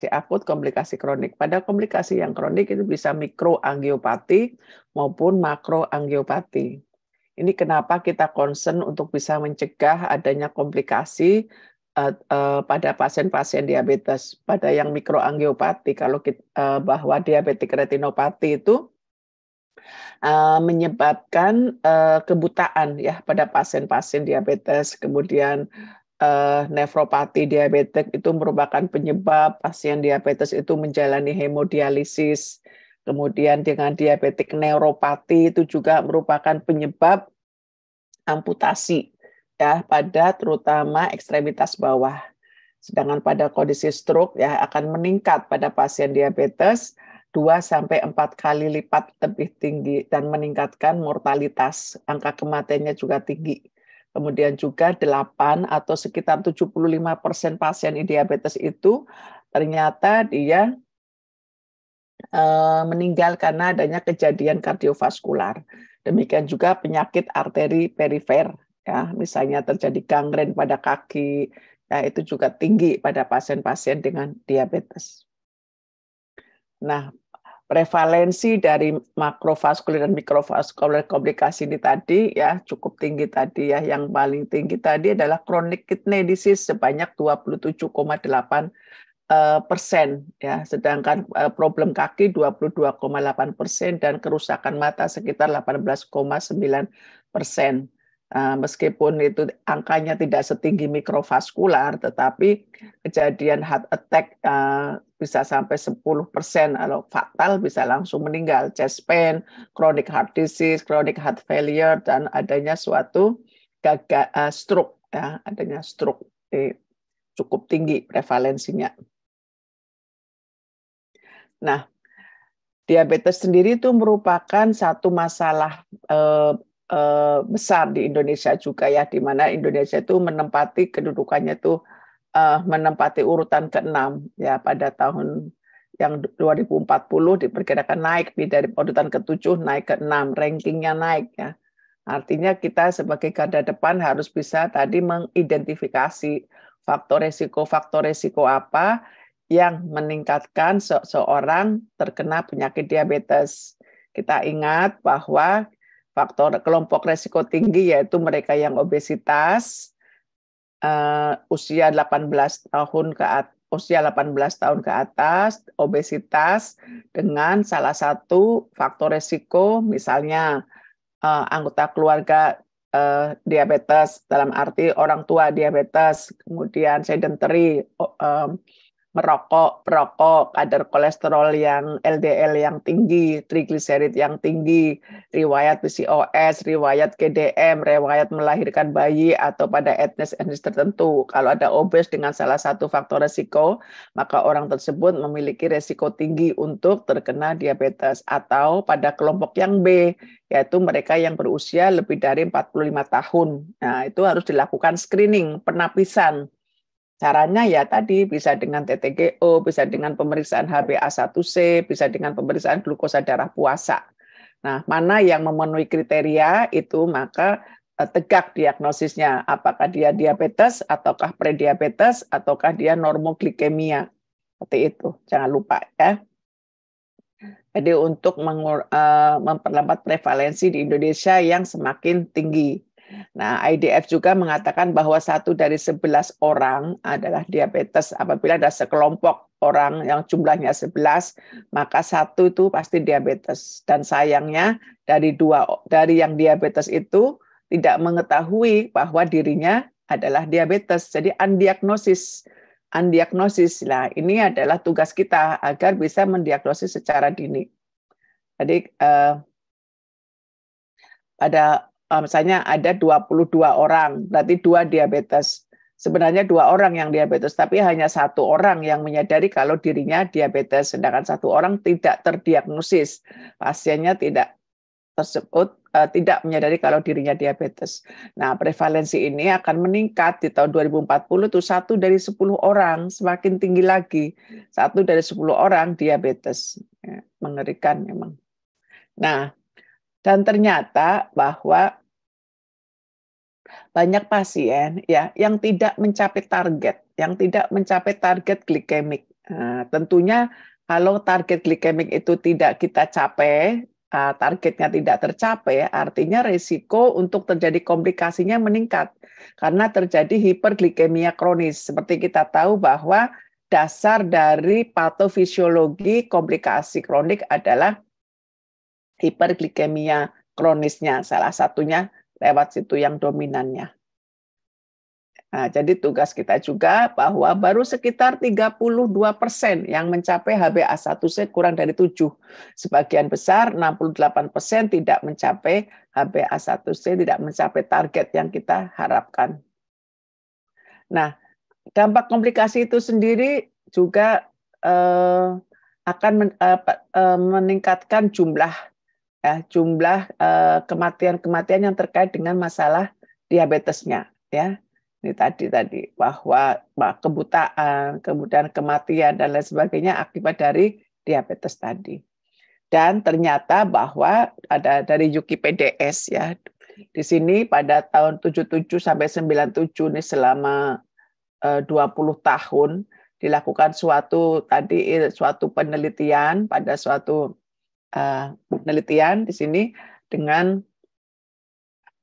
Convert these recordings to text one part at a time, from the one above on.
akut, komplikasi kronik. Pada komplikasi yang kronik itu bisa mikroangiopati maupun makroangiopati. Ini kenapa kita concern untuk bisa mencegah adanya komplikasi pada pasien-pasien diabetes. Pada yang mikroangiopati, kalau bahwa diabetik retinopati itu menyebabkan kebutaan ya pada pasien-pasien diabetes. Kemudian nefropati diabetes itu merupakan penyebab pasien diabetes itu menjalani hemodialisis. Kemudian dengan diabetik neuropati itu juga merupakan penyebab amputasi ya pada terutama ekstremitas bawah. Sedangkan pada kondisi stroke ya akan meningkat pada pasien diabetes 2 sampai 4 kali lipat lebih tinggi dan meningkatkan mortalitas. Angka kematiannya juga tinggi. Kemudian juga 8 atau sekitar 75% pasien diabetes itu ternyata dia meninggal karena adanya kejadian kardiovaskular. Demikian juga penyakit arteri perifer, ya, misalnya terjadi gangren pada kaki, ya, itu juga tinggi pada pasien-pasien dengan diabetes. Nah, prevalensi dari makrovaskuler dan mikrovaskuler komplikasi ini tadi ya cukup tinggi tadi ya. Yang paling tinggi tadi adalah chronic kidney disease sebanyak 27,8%. Ya, sedangkan problem kaki 22,8% dan kerusakan mata sekitar 18,9%. Meskipun itu angkanya tidak setinggi mikrovaskular, tetapi kejadian heart attack bisa sampai 10%, kalau fatal bisa langsung meninggal, chest pain, chronic heart disease, chronic heart failure, dan adanya suatu stroke, ya, adanya stroke cukup tinggi prevalensinya. Nah, diabetes sendiri itu merupakan satu masalah besar di Indonesia juga ya, di mana Indonesia itu menempati kedudukannya itu menempati urutan ke-6 ya pada tahun yang 2040 diperkirakan naik dari urutan ke-7 naik ke-6, rankingnya naik ya. Artinya kita sebagai garda depan harus bisa tadi mengidentifikasi faktor resiko apa yang meningkatkan seorang terkena penyakit diabetes. Kita ingat bahwa faktor kelompok resiko tinggi yaitu mereka yang obesitas, usia 18 tahun ke atas, obesitas dengan salah satu faktor resiko misalnya anggota keluarga diabetes, dalam arti orang tua diabetes, kemudian sedentary, merokok, perokok, kadar kolesterol yang LDL yang tinggi, trigliserid yang tinggi, riwayat PCOS, riwayat GDM, riwayat melahirkan bayi atau pada etnis tertentu. Kalau ada obes dengan salah satu faktor resiko, maka orang tersebut memiliki resiko tinggi untuk terkena diabetes. Atau pada kelompok yang B, yaitu mereka yang berusia lebih dari 45 tahun. Nah, itu harus dilakukan screening, penapisan. Caranya ya tadi bisa dengan TTGO, bisa dengan pemeriksaan HbA1c, bisa dengan pemeriksaan glukosa darah puasa. Nah, mana yang memenuhi kriteria itu maka tegak diagnosisnya. Apakah dia diabetes, ataukah prediabetes, ataukah dia normoglikemia. Seperti itu, jangan lupa ya. Jadi untuk memperlambat prevalensi di Indonesia yang semakin tinggi. Nah, IDF juga mengatakan bahwa 1 dari 11 orang adalah diabetes. Apabila ada sekelompok orang yang jumlahnya 11, maka 1 itu pasti diabetes. Dan sayangnya dari yang diabetes itu tidak mengetahui bahwa dirinya adalah diabetes. Jadi undiagnosis. Nah, ini adalah tugas kita agar bisa mendiagnosis secara dini. Jadi pada misalnya ada 22 orang, berarti 2 diabetes. Sebenarnya 2 orang yang diabetes, tapi hanya 1 orang yang menyadari kalau dirinya diabetes, sedangkan 1 orang tidak terdiagnosis. Pasiennya tidak menyadari kalau dirinya diabetes. Nah, prevalensi ini akan meningkat di tahun 2040 itu 1 dari 10 orang, semakin tinggi lagi. 1 dari 10 orang diabetes. Ya, mengerikan memang. Nah, dan ternyata bahwa banyak pasien ya yang tidak mencapai target glikemik. Tentunya kalau target glikemik itu tidak kita capai, targetnya tidak tercapai, artinya risiko untuk terjadi komplikasinya meningkat karena terjadi hiperglikemia kronis. Seperti kita tahu bahwa dasar dari patofisiologi komplikasi kronik adalah hiperglikemia kronisnya, salah satunya lewat situ yang dominannya. Jadi tugas kita juga bahwa baru sekitar 32% yang mencapai HbA1c kurang dari 7. Sebagian besar 68% tidak mencapai HbA1c, tidak mencapai target yang kita harapkan. Nah, dampak komplikasi itu sendiri juga akan meningkatkan jumlah kematian yang terkait dengan masalah diabetesnya, ya. Ini tadi bahwa kebutaan, kemudian kematian dan lain sebagainya akibat dari diabetes tadi. Dan ternyata bahwa ada dari UKIPDS ya. Di sini pada tahun 77 sampai 97 ini selama 20 tahun dilakukan suatu penelitian pada suatu penelitian di sini dengan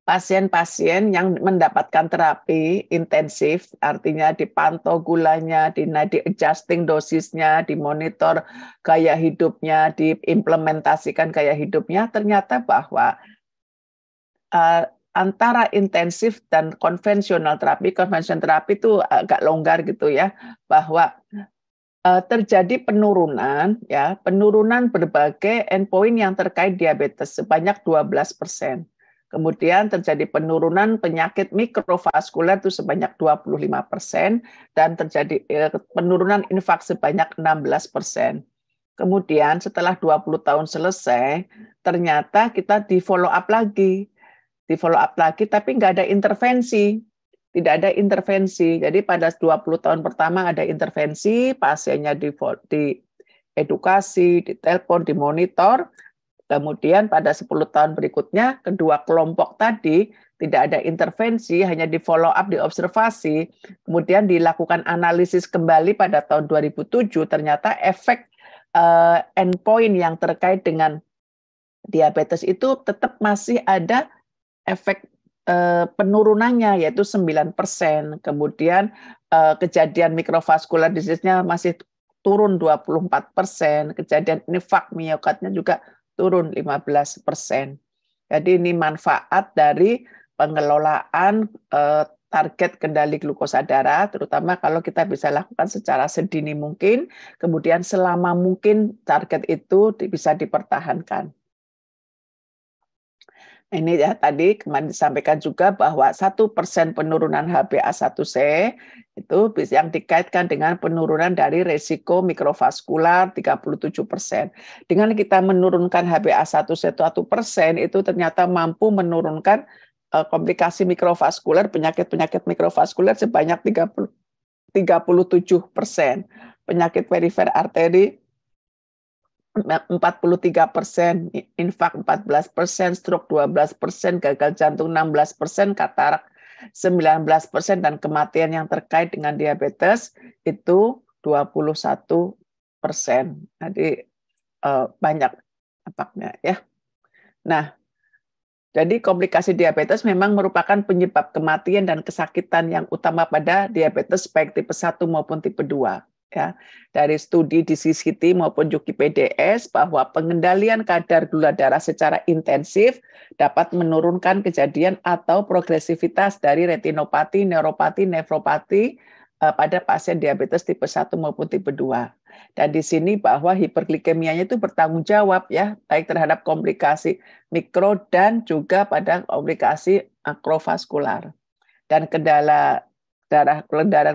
pasien-pasien yang mendapatkan terapi intensif, artinya dipantau gulanya, di-adjusting dosisnya, dimonitor gaya hidupnya, diimplementasikan gaya hidupnya, ternyata bahwa antara intensif dan konvensional terapi itu agak longgar gitu ya, bahwa terjadi penurunan berbagai endpoint yang terkait diabetes sebanyak 12%. Kemudian terjadi penurunan penyakit mikrovaskuler itu sebanyak 25% dan terjadi penurunan infak sebanyak 16%. Kemudian setelah 20 tahun selesai, ternyata kita di follow up lagi tapi nggak ada intervensi. Tidak ada intervensi. Jadi pada 20 tahun pertama ada intervensi, pasiennya diedukasi, ditelepon, dimonitor. Kemudian pada 10 tahun berikutnya, kedua kelompok tadi tidak ada intervensi, hanya di follow up, diobservasi. Kemudian dilakukan analisis kembali pada tahun 2007, ternyata efek endpoint yang terkait dengan diabetes itu tetap masih ada efek penurunannya yaitu 9%. Kemudian kejadian mikrovaskular disease-nya masih turun 24%, kejadian infak miokardnya juga turun 15%. Jadi ini manfaat dari pengelolaan target kendali glukosa darah, terutama kalau kita bisa lakukan secara sedini mungkin, kemudian selama mungkin target itu bisa dipertahankan. Ini ya tadi kemarin disampaikan juga bahwa 1% penurunan HbA1c itu yang dikaitkan dengan penurunan dari resiko mikrovaskular 37%. Dengan kita menurunkan HbA1c 1% itu ternyata mampu menurunkan komplikasi mikrovaskuler, penyakit mikrovaskuler sebanyak 37%. Penyakit perifer arteri 43%, infak 14%, stroke 12%, gagal jantung 16%, katarak 19%, dan kematian yang terkait dengan diabetes itu 21%. Jadi banyak dampaknya ya. Nah, jadi komplikasi diabetes memang merupakan penyebab kematian dan kesakitan yang utama pada diabetes baik tipe 1 maupun tipe 2. Ya, dari studi DCCT maupun UKIPDS bahwa pengendalian kadar gula darah secara intensif dapat menurunkan kejadian atau progresivitas dari retinopati, neuropati, nefropati pada pasien diabetes tipe 1 maupun tipe 2. Dan di sini bahwa hiperglikemianya itu bertanggung jawab ya, baik terhadap komplikasi mikro dan juga pada komplikasi makrovaskular. Dan kendala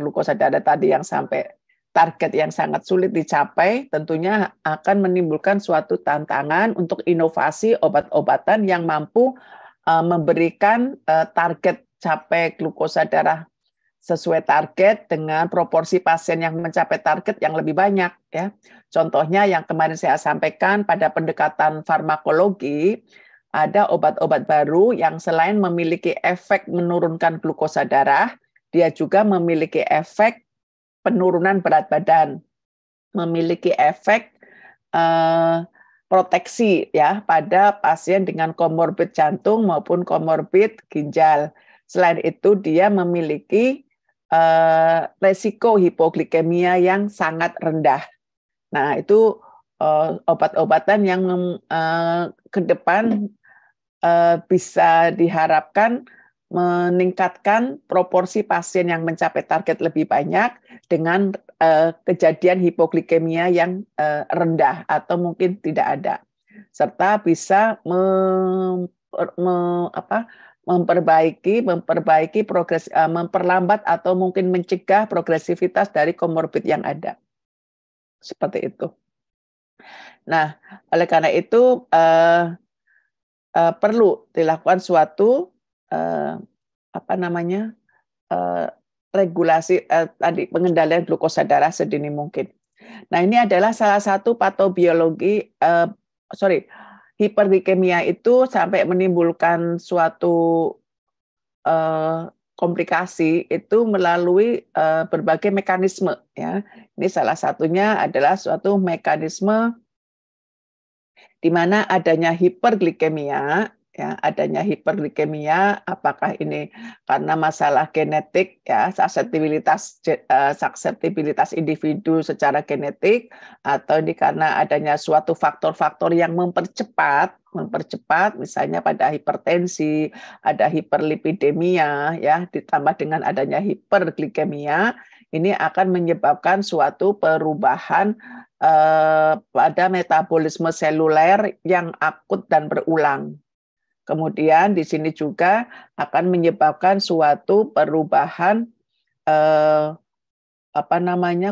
glukosa darah tadi yang sampai target yang sangat sulit dicapai tentunya akan menimbulkan suatu tantangan untuk inovasi obat-obatan yang mampu memberikan target capai glukosa darah sesuai target dengan proporsi pasien yang mencapai target yang lebih banyak ya. Contohnya yang kemarin saya sampaikan pada pendekatan farmakologi, ada obat-obat baru yang selain memiliki efek menurunkan glukosa darah, dia juga memiliki efek penurunan berat badan. memiliki efek proteksi ya pada pasien dengan komorbid jantung maupun komorbid ginjal. Selain itu dia memiliki resiko hipoglikemia yang sangat rendah. Nah, itu obat-obatan yang ke depan bisa diharapkan meningkatkan proporsi pasien yang mencapai target lebih banyak dengan kejadian hipoglikemia yang rendah atau mungkin tidak ada, serta bisa memperbaiki progres, memperlambat atau mungkin mencegah progresivitas dari komorbid yang ada. Seperti itu. Nah, oleh karena itu perlu dilakukan suatu regulasi tadi pengendalian glukosa darah sedini mungkin. Nah, ini adalah salah satu patobiologi hiperglikemia itu sampai menimbulkan suatu komplikasi itu melalui berbagai mekanisme ya. Ini salah satunya adalah suatu mekanisme di mana adanya hiperglikemia ya, adanya hiperglikemia, apakah ini karena masalah genetik ya, susceptibilitas individu secara genetik, atau ini karena adanya suatu faktor-faktor yang mempercepat misalnya pada hipertensi, ada hiperlipidemia ya, ditambah dengan adanya hiperglikemia, ini akan menyebabkan suatu perubahan pada metabolisme seluler yang akut dan berulang. Kemudian di sini juga akan menyebabkan suatu perubahan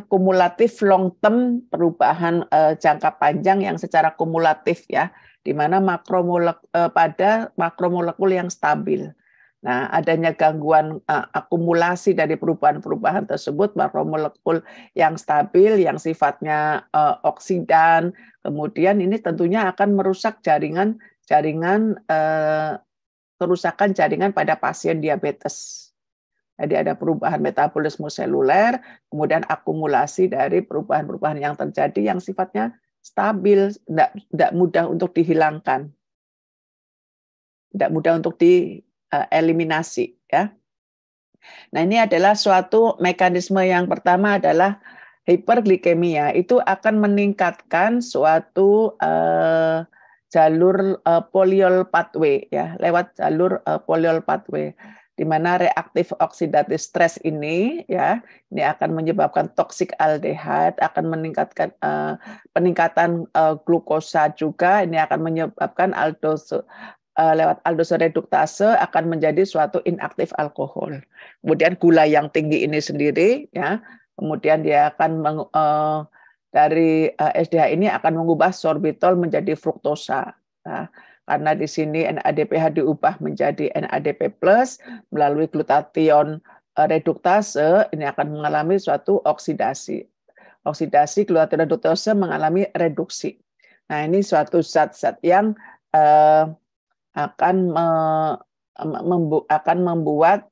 kumulatif long term, perubahan jangka panjang yang secara kumulatif ya, di mana pada makromolekul yang stabil. Nah, adanya gangguan akumulasi dari perubahan-perubahan tersebut, makromolekul yang stabil, yang sifatnya oksidan, kemudian ini tentunya akan merusak kerusakan jaringan pada pasien diabetes. Jadi ada perubahan metabolisme seluler, kemudian akumulasi dari perubahan-perubahan yang terjadi yang sifatnya stabil, tidak mudah untuk dihilangkan, tidak mudah untuk dieliminasi. Ya. Nah, ini adalah suatu mekanisme yang pertama adalah hiperglikemia, itu akan meningkatkan suatu jalur polyol pathway ya, lewat jalur polyol pathway, di mana reaktif oksidatif stres ini ya, ini akan menyebabkan toxic aldehyde, akan meningkatkan peningkatan glukosa juga, ini akan menyebabkan lewat aldose reduktase akan menjadi suatu inaktif alkohol. Kemudian gula yang tinggi ini sendiri ya, kemudian dia akan dari SDH ini akan mengubah sorbitol menjadi fruktosa. Nah, karena di sini NADPH diubah menjadi NADP+ melalui glutathione reduktase, ini akan mengalami suatu oksidasi. Oksidasi glutathione reduktase mengalami reduksi. Nah, ini suatu zat-zat yang akan membuat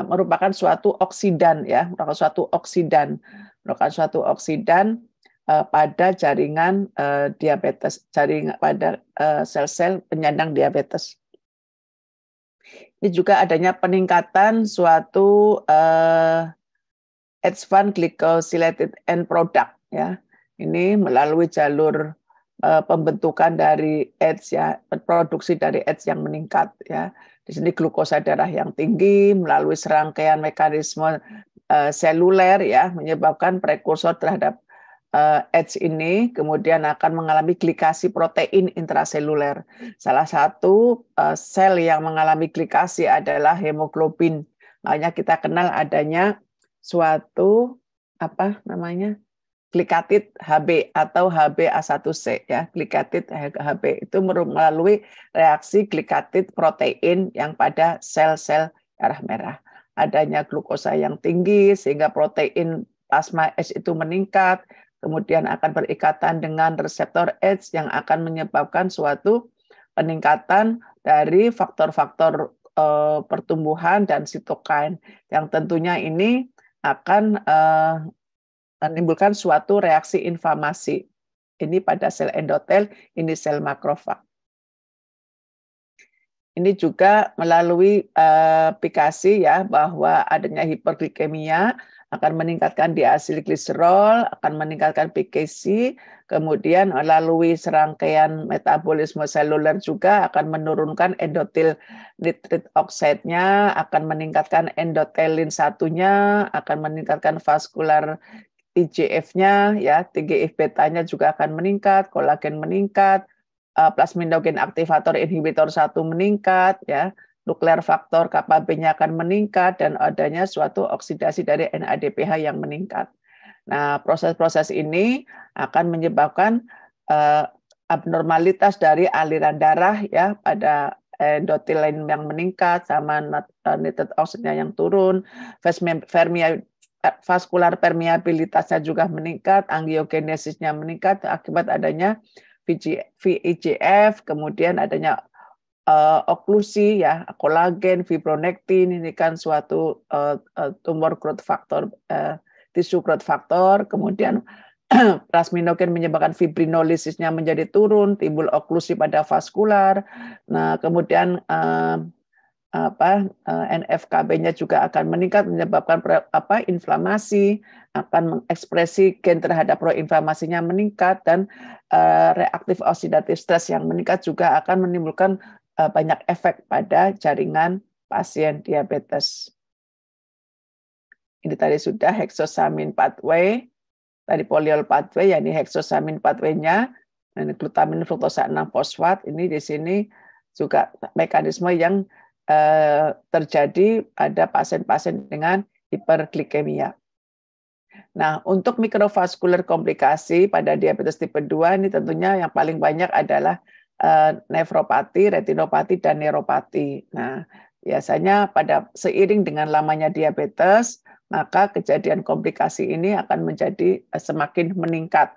merupakan suatu oksidan ya, merupakan suatu oksidan pada jaringan diabetes, pada sel-sel penyandang diabetes. Ini juga adanya peningkatan suatu H1 glycosylated end product ya. Ini melalui jalur pembentukan dari H ya, produksi dari H yang meningkat ya. Di sini glukosa darah yang tinggi melalui serangkaian mekanisme seluler ya, menyebabkan prekursor terhadap H ini kemudian akan mengalami glikasi protein intraseluler. Salah satu sel yang mengalami glikasi adalah hemoglobin. Makanya kita kenal adanya suatu glikatid Hb atau HbA1c ya. Glikatid Hb itu melalui reaksi glikatid protein yang pada sel-sel darah merah. Adanya glukosa yang tinggi sehingga protein plasma H itu meningkat, kemudian akan berikatan dengan reseptor H yang akan menyebabkan suatu peningkatan dari faktor-faktor pertumbuhan dan sitokain yang tentunya ini akan menimbulkan suatu reaksi inflamasi. Ini pada sel endotel, ini sel makrofag. Ini juga melalui aplikasi ya, bahwa adanya hiperglikemia akan meningkatkan diasilgliserol, akan meningkatkan PKC, kemudian melalui serangkaian metabolisme seluler juga akan menurunkan endothel nitrate oxide-nya, akan meningkatkan endothelin satunya, akan meningkatkan vaskular IGF-nya, ya, TGF beta-nya juga akan meningkat, kolagen meningkat, plasminogen aktivator inhibitor 1 meningkat, ya, nuklear faktor kappa B-nya akan meningkat, dan adanya suatu oksidasi dari NADPH yang meningkat. Nah, proses-proses ini akan menyebabkan abnormalitas dari aliran darah ya pada endothelin yang meningkat sama nitrate oxide-nya yang turun, vaskular permeabilitasnya juga meningkat, angiogenesisnya meningkat akibat adanya VEGF, kemudian adanya oklusi ya, kolagen, fibronektin, ini kan suatu tumor growth factor, tissue growth factor, kemudian plasminogen menyebabkan fibrinolisisnya menjadi turun, timbul oklusi pada vaskular. Nah, kemudian NF-kB-nya juga akan meningkat menyebabkan inflamasi, akan mengekspresi gen terhadap proinflamasinya meningkat, dan reaktif oxidative stress yang meningkat juga akan menimbulkan banyak efek pada jaringan pasien diabetes. Ini tadi sudah hexosamin pathway, tadi polyol pathway, yakni hexosamin pathway-nya, dan glutamin fruktosa 6 fosfat, ini di sini juga mekanisme yang terjadi pada pasien-pasien dengan hiperglikemia. Nah, untuk mikrovaskuler komplikasi pada diabetes tipe 2 ini tentunya yang paling banyak adalah nefropati, retinopati, dan neuropati. Nah, biasanya pada seiring dengan lamanya diabetes, maka kejadian komplikasi ini akan menjadi semakin meningkat.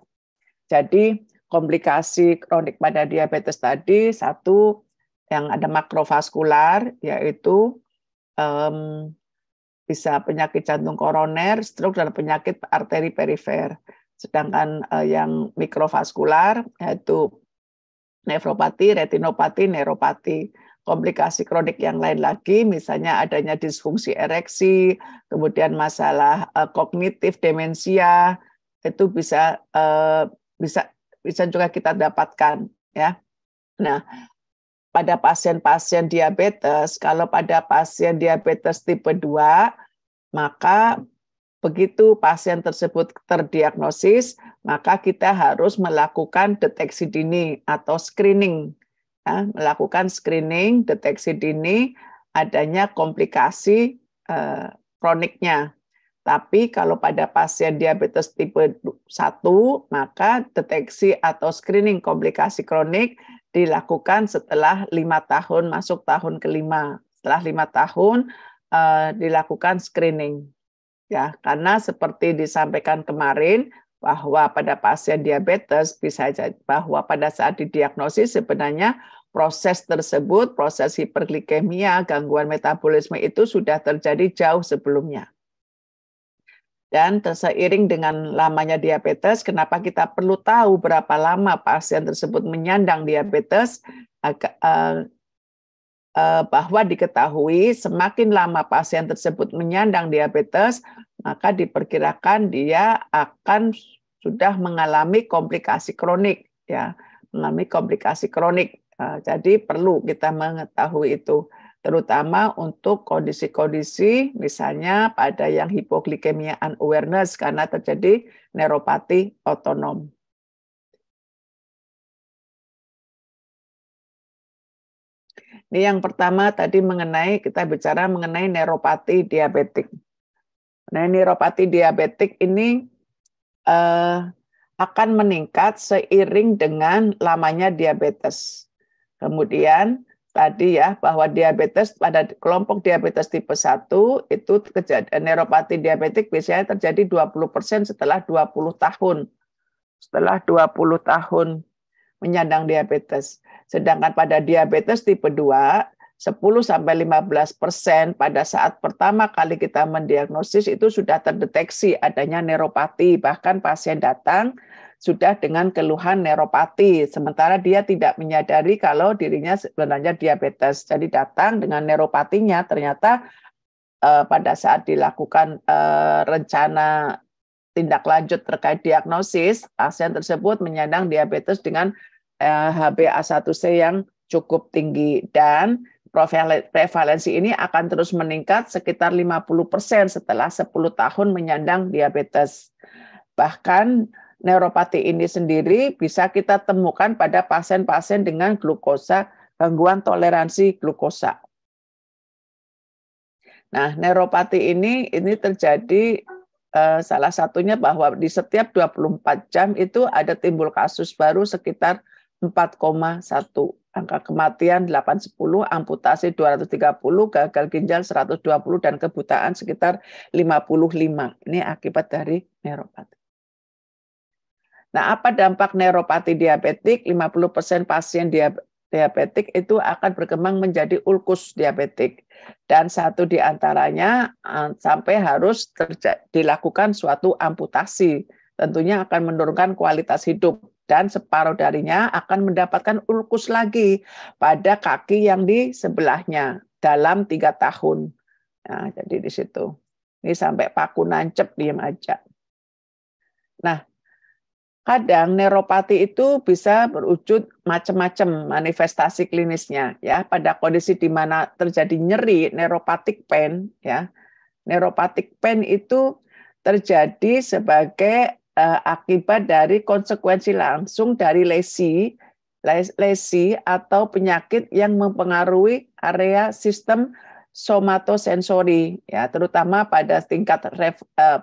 Jadi, komplikasi kronik pada diabetes tadi, satu, yang ada makrovaskular, yaitu bisa penyakit jantung koroner, stroke, dan penyakit arteri perifer. Sedangkan yang mikrovaskular, yaitu nefropati, retinopati, neuropati. Komplikasi kronik yang lain lagi, misalnya adanya disfungsi ereksi, kemudian masalah kognitif, demensia, itu bisa juga kita dapatkan, ya. Nah, pada pasien-pasien diabetes, kalau pada pasien diabetes tipe 2, maka begitu pasien tersebut terdiagnosis, maka kita harus melakukan deteksi dini atau screening. Ya, melakukan screening, deteksi dini adanya komplikasi kroniknya. Tapi kalau pada pasien diabetes tipe 1, maka deteksi atau screening komplikasi kronik dilakukan setelah 5 tahun masuk tahun ke-5. Setelah 5 tahun dilakukan screening. Ya, karena seperti disampaikan kemarin bahwa pada pasien diabetes bisa jadi bahwa pada saat didiagnosis sebenarnya proses tersebut, proses hiperglikemia, gangguan metabolisme itu sudah terjadi jauh sebelumnya. Dan seiring dengan lamanya diabetes, kenapa kita perlu tahu berapa lama pasien tersebut menyandang diabetes, bahwa diketahui semakin lama pasien tersebut menyandang diabetes, maka diperkirakan dia akan sudah mengalami komplikasi kronik, ya, mengalami komplikasi kronik. Jadi perlu kita mengetahui itu, terutama untuk kondisi-kondisi misalnya pada yang hipoglikemia unawareness karena terjadi neuropati otonom. Ini yang pertama tadi kita bicara mengenai neuropati diabetik. Nah, neuropati diabetik ini akan meningkat seiring dengan lamanya diabetes. Kemudian tadi ya bahwa diabetes pada kelompok diabetes tipe 1 itu kejadian neuropati diabetik biasanya terjadi 20% setelah 20 tahun. Setelah 20 tahun menyandang diabetes. Sedangkan pada diabetes tipe 2 10-15% pada saat pertama kali kita mendiagnosis itu sudah terdeteksi adanya neuropati. Bahkan pasien datang sudah dengan keluhan neuropati, sementara dia tidak menyadari kalau dirinya sebenarnya diabetes. Jadi datang dengan neuropatinya, ternyata pada saat dilakukan rencana tindak lanjut terkait diagnosis, pasien tersebut menyandang diabetes dengan HbA1c yang cukup tinggi, dan prevalensi ini akan terus meningkat sekitar 50% setelah 10 tahun menyandang diabetes. Bahkan neuropati ini sendiri bisa kita temukan pada pasien-pasien dengan glukosa, gangguan toleransi glukosa. Nah, neuropati ini terjadi salah satunya bahwa di setiap 24 jam itu ada timbul kasus baru sekitar 4,1. Angka kematian 810, amputasi 230, gagal ginjal 120, dan kebutaan sekitar 55. Ini akibat dari neuropati. Nah, apa dampak neuropati diabetik? 50% pasien diabetik itu akan berkembang menjadi ulkus diabetik. Dan satu di antaranya sampai harus dilakukan suatu amputasi. Tentunya akan menurunkan kualitas hidup. Dan separuh darinya akan mendapatkan ulkus lagi pada kaki yang di sebelahnya dalam 3 tahun. Nah, jadi di situ. Ini sampai paku nancep, diam aja. Nah, kadang neuropati itu bisa berwujud macam-macam manifestasi klinisnya, ya. Pada kondisi di mana terjadi nyeri, neuropathic pain, ya. Neuropathic pain itu terjadi sebagai akibat dari konsekuensi langsung dari lesi atau penyakit yang mempengaruhi area sistem somatosensori, ya, terutama pada tingkat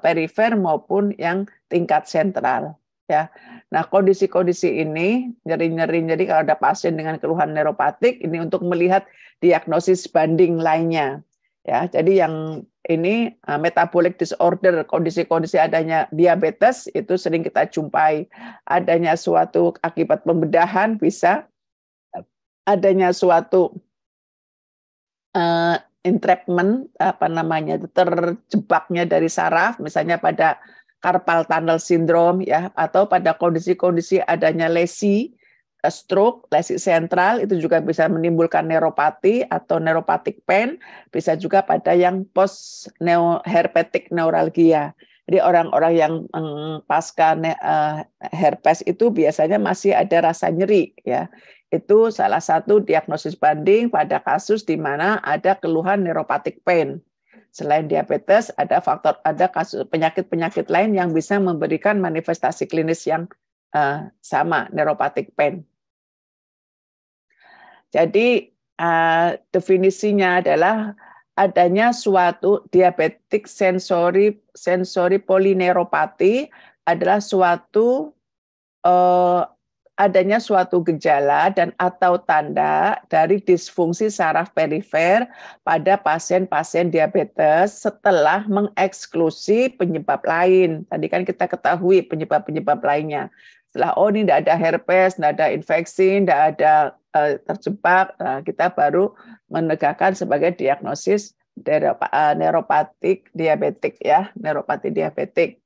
perifer maupun yang tingkat sentral, ya. Nah, kondisi-kondisi ini, nyeri-nyeri, jadi kalau ada pasien dengan keluhan neuropatik, ini untuk melihat diagnosis banding lainnya, ya. Jadi yang ini metabolic disorder, kondisi-kondisi adanya diabetes itu sering kita jumpai. Adanya suatu akibat pembedahan bisa, adanya suatu entrapment, terjebaknya dari saraf, misalnya pada carpal tunnel syndrome, ya, atau pada kondisi-kondisi adanya lesi, stroke, lesi sentral, itu juga bisa menimbulkan neuropati atau neuropathic pain, bisa juga pada yang post herpetic neuralgia. Jadi orang-orang yang pasca herpes itu biasanya masih ada rasa nyeri, ya. Itu salah satu diagnosis banding pada kasus di mana ada keluhan neuropathic pain. Selain diabetes, ada kasus penyakit-penyakit lain yang bisa memberikan manifestasi klinis yang sama, neuropathic pain. Jadi definisinya adalah adanya suatu diabetic sensory polyneuropathy adalah suatu adanya suatu gejala dan atau tanda dari disfungsi saraf perifer pada pasien-pasien diabetes setelah mengeksklusi penyebab lain. Tadi kan kita ketahui penyebab-penyebab lainnya. Setelah ini tidak ada herpes, tidak ada infeksi, tidak ada terjebak, kita baru menegakkan sebagai diagnosis neuropatik diabetik, ya, neuropati diabetik.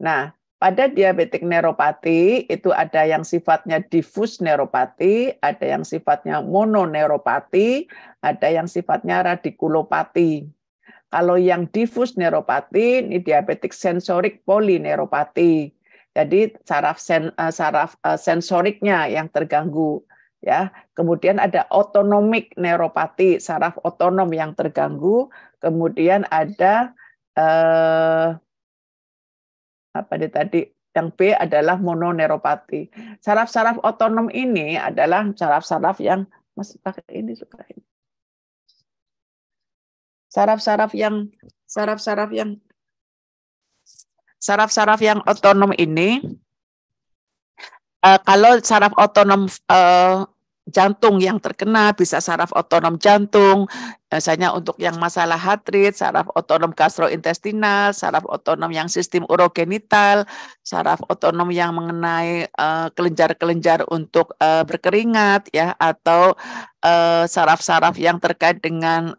Nah, pada diabetik neuropati itu ada yang sifatnya diffuse neuropati, ada yang sifatnya mononeuropati, ada yang sifatnya radikulopati. Kalau yang diffuse neuropati ini diabetik sensorik polyneuropati. Jadi saraf sensoriknya yang terganggu, ya. Kemudian ada autonomic neuropati, saraf otonom yang terganggu. Kemudian ada tadi yang B adalah mononeuropati. Saraf-saraf otonom ini adalah saraf-saraf yang saraf-saraf yang otonom ini, kalau saraf otonom jantung yang terkena, bisa saraf otonom jantung, misalnya untuk yang masalah heart rate, saraf otonom gastrointestinal, saraf otonom yang sistem urogenital, saraf otonom yang mengenai kelenjar-kelenjar untuk berkeringat, ya, atau saraf-saraf yang terkait dengan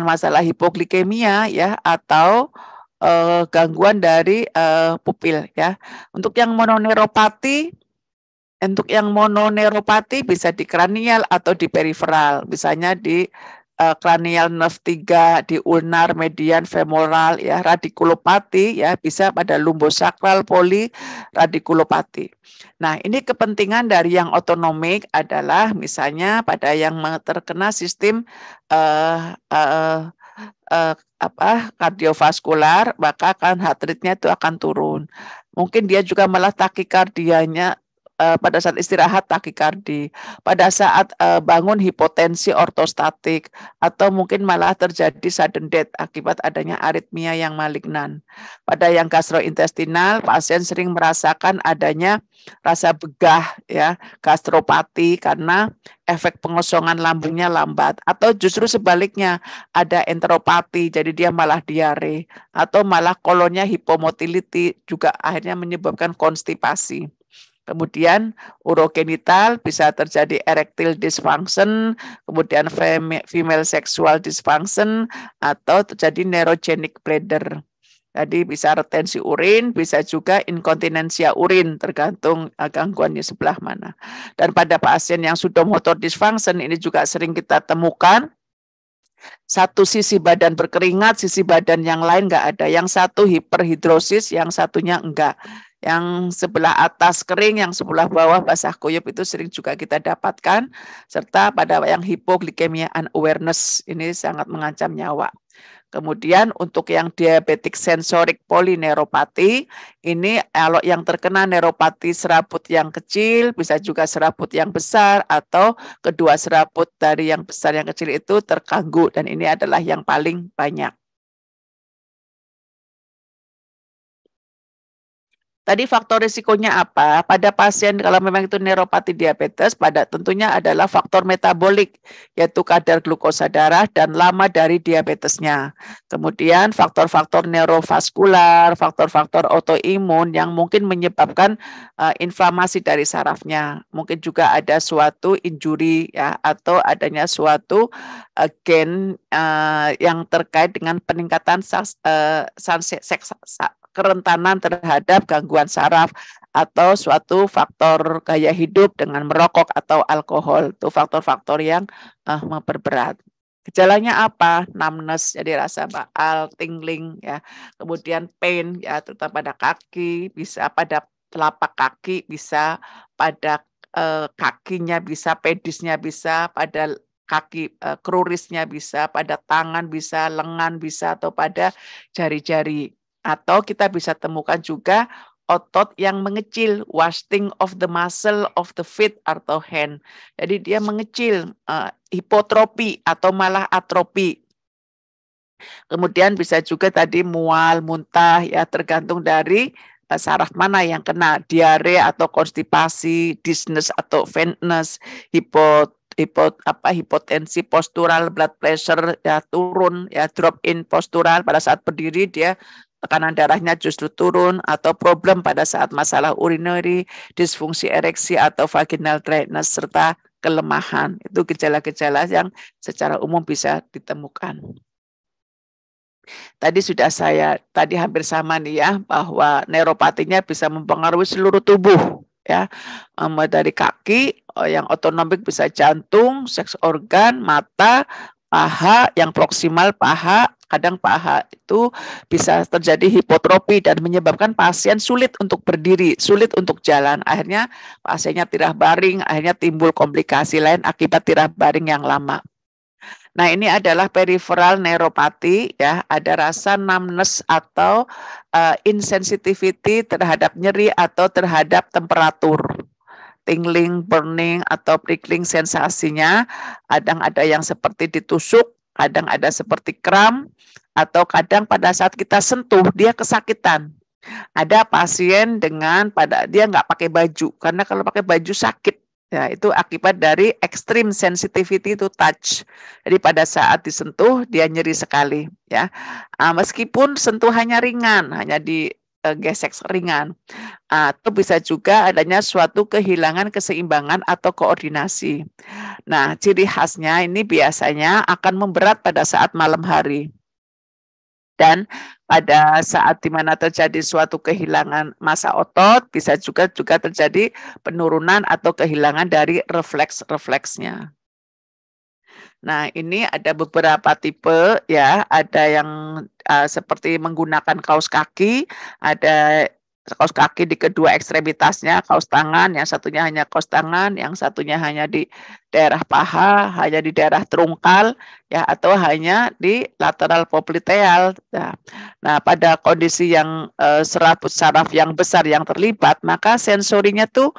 masalah hipoglikemia, ya, atau gangguan dari pupil, ya. Untuk yang mononeuropati bisa di kranial atau di periferal, misalnya di cranial nerve 3, di ulnar, median, femoral, ya. Radikulopati, ya, bisa pada lumbosakral poliradikulopati. Nah, ini kepentingan dari yang otonomik adalah misalnya pada yang terkena sistem kardiovaskular, maka kan heart rate-nya itu akan turun. Mungkin dia juga malah takikardianya pada saat istirahat takikardi, pada saat bangun hipotensi ortostatik, atau mungkin malah terjadi sudden death akibat adanya aritmia yang malignan. Pada yang gastrointestinal, pasien sering merasakan adanya rasa begah, ya, gastropati karena efek pengosongan lambungnya lambat, atau justru sebaliknya ada enteropati, jadi dia malah diare, atau malah kolonnya hipomotility juga akhirnya menyebabkan konstipasi. Kemudian urogenital bisa terjadi erectile dysfunction, kemudian female sexual dysfunction, atau terjadi neurogenic bladder. Jadi bisa retensi urin, bisa juga inkontinensia urin, tergantung gangguannya sebelah mana. Dan pada pasien yang sudomotor dysfunction ini juga sering kita temukan, satu sisi badan berkeringat, sisi badan yang lain enggak ada. Yang satu hiperhidrosis, yang satunya enggak. Yang sebelah atas kering, yang sebelah bawah basah kuyup itu sering juga kita dapatkan. Serta pada yang hipoglikemia unawareness, ini sangat mengancam nyawa. Kemudian untuk yang diabetik sensorik polineuropati, ini kalau yang terkena neuropati serabut yang kecil, bisa juga serabut yang besar, atau kedua serabut dari yang besar yang kecil itu terganggu, dan ini adalah yang paling banyak. Tadi faktor risikonya apa? Pada pasien kalau memang itu neuropati diabetes, pada tentunya adalah faktor metabolik, yaitu kadar glukosa darah dan lama dari diabetesnya. Kemudian faktor-faktor neurovaskular, faktor-faktor autoimun yang mungkin menyebabkan inflamasi dari sarafnya. Mungkin juga ada suatu injury, ya, atau adanya suatu gen yang terkait dengan peningkatan kerentanan terhadap gangguan saraf, atau suatu faktor gaya hidup dengan merokok atau alkohol. Itu faktor-faktor yang memperberat. Gejalanya apa? Numbness, jadi rasa baal, tingling, ya. Kemudian pain, ya, terutama pada kaki, bisa pada telapak kaki, bisa pada kakinya, bisa pedisnya, bisa pada kaki krurisnya, bisa pada tangan, bisa lengan, bisa atau pada jari-jari. Atau kita bisa temukan juga otot yang mengecil, wasting of the muscle of the feet atau hand. Jadi dia mengecil, hipotropi atau malah atropi. Kemudian bisa juga tadi mual, muntah, ya, tergantung dari saraf mana yang kena, diare atau konstipasi, dizziness atau faintness, hipotensi postural, blood pressure, ya, turun, ya, drop in postural, pada saat berdiri dia tekanan darahnya justru turun, atau problem pada saat masalah urinary, disfungsi ereksi atau vaginal dryness, serta kelemahan. Itu gejala-gejala yang secara umum bisa ditemukan. Tadi sudah tadi hampir sama nih, ya, bahwa neuropatinya bisa mempengaruhi seluruh tubuh, ya, dari kaki, yang otonomik bisa jantung, seks organ, mata, paha, yang proksimal paha, kadang paha itu bisa terjadi hipotropi dan menyebabkan pasien sulit untuk berdiri, sulit untuk jalan. Akhirnya pasiennya tirah baring, akhirnya timbul komplikasi lain akibat tirah baring yang lama. Nah, ini adalah peripheral neuropati, ya, ada rasa numbness atau insensitivity terhadap nyeri atau terhadap temperatur. Tingling, burning, atau prickling sensasinya, kadang ada yang seperti ditusuk, kadang ada seperti kram, atau kadang pada saat kita sentuh dia kesakitan. Ada pasien dengan dia nggak pakai baju, karena kalau pakai baju sakit. Ya, itu akibat dari extreme sensitivity to touch. Jadi pada saat disentuh dia nyeri sekali, ya. Meskipun sentuhannya ringan, hanya digesek ringan. Atau bisa juga adanya suatu kehilangan keseimbangan atau koordinasi. Nah, ciri khasnya ini biasanya akan memberat pada saat malam hari. Dan pada saat di mana terjadi suatu kehilangan massa otot, bisa juga terjadi penurunan atau kehilangan dari refleks-refleksnya. Nah, ini ada beberapa tipe ya, ada yang seperti menggunakan kaos kaki, ada kaos kaki di kedua ekstremitasnya, kaos tangan, yang satunya hanya kaos tangan, yang satunya hanya di daerah paha, hanya di daerah trungkal, ya, atau hanya di lateral popliteal. Nah, pada kondisi yang serabut saraf yang besar yang terlibat, maka sensorinya tuh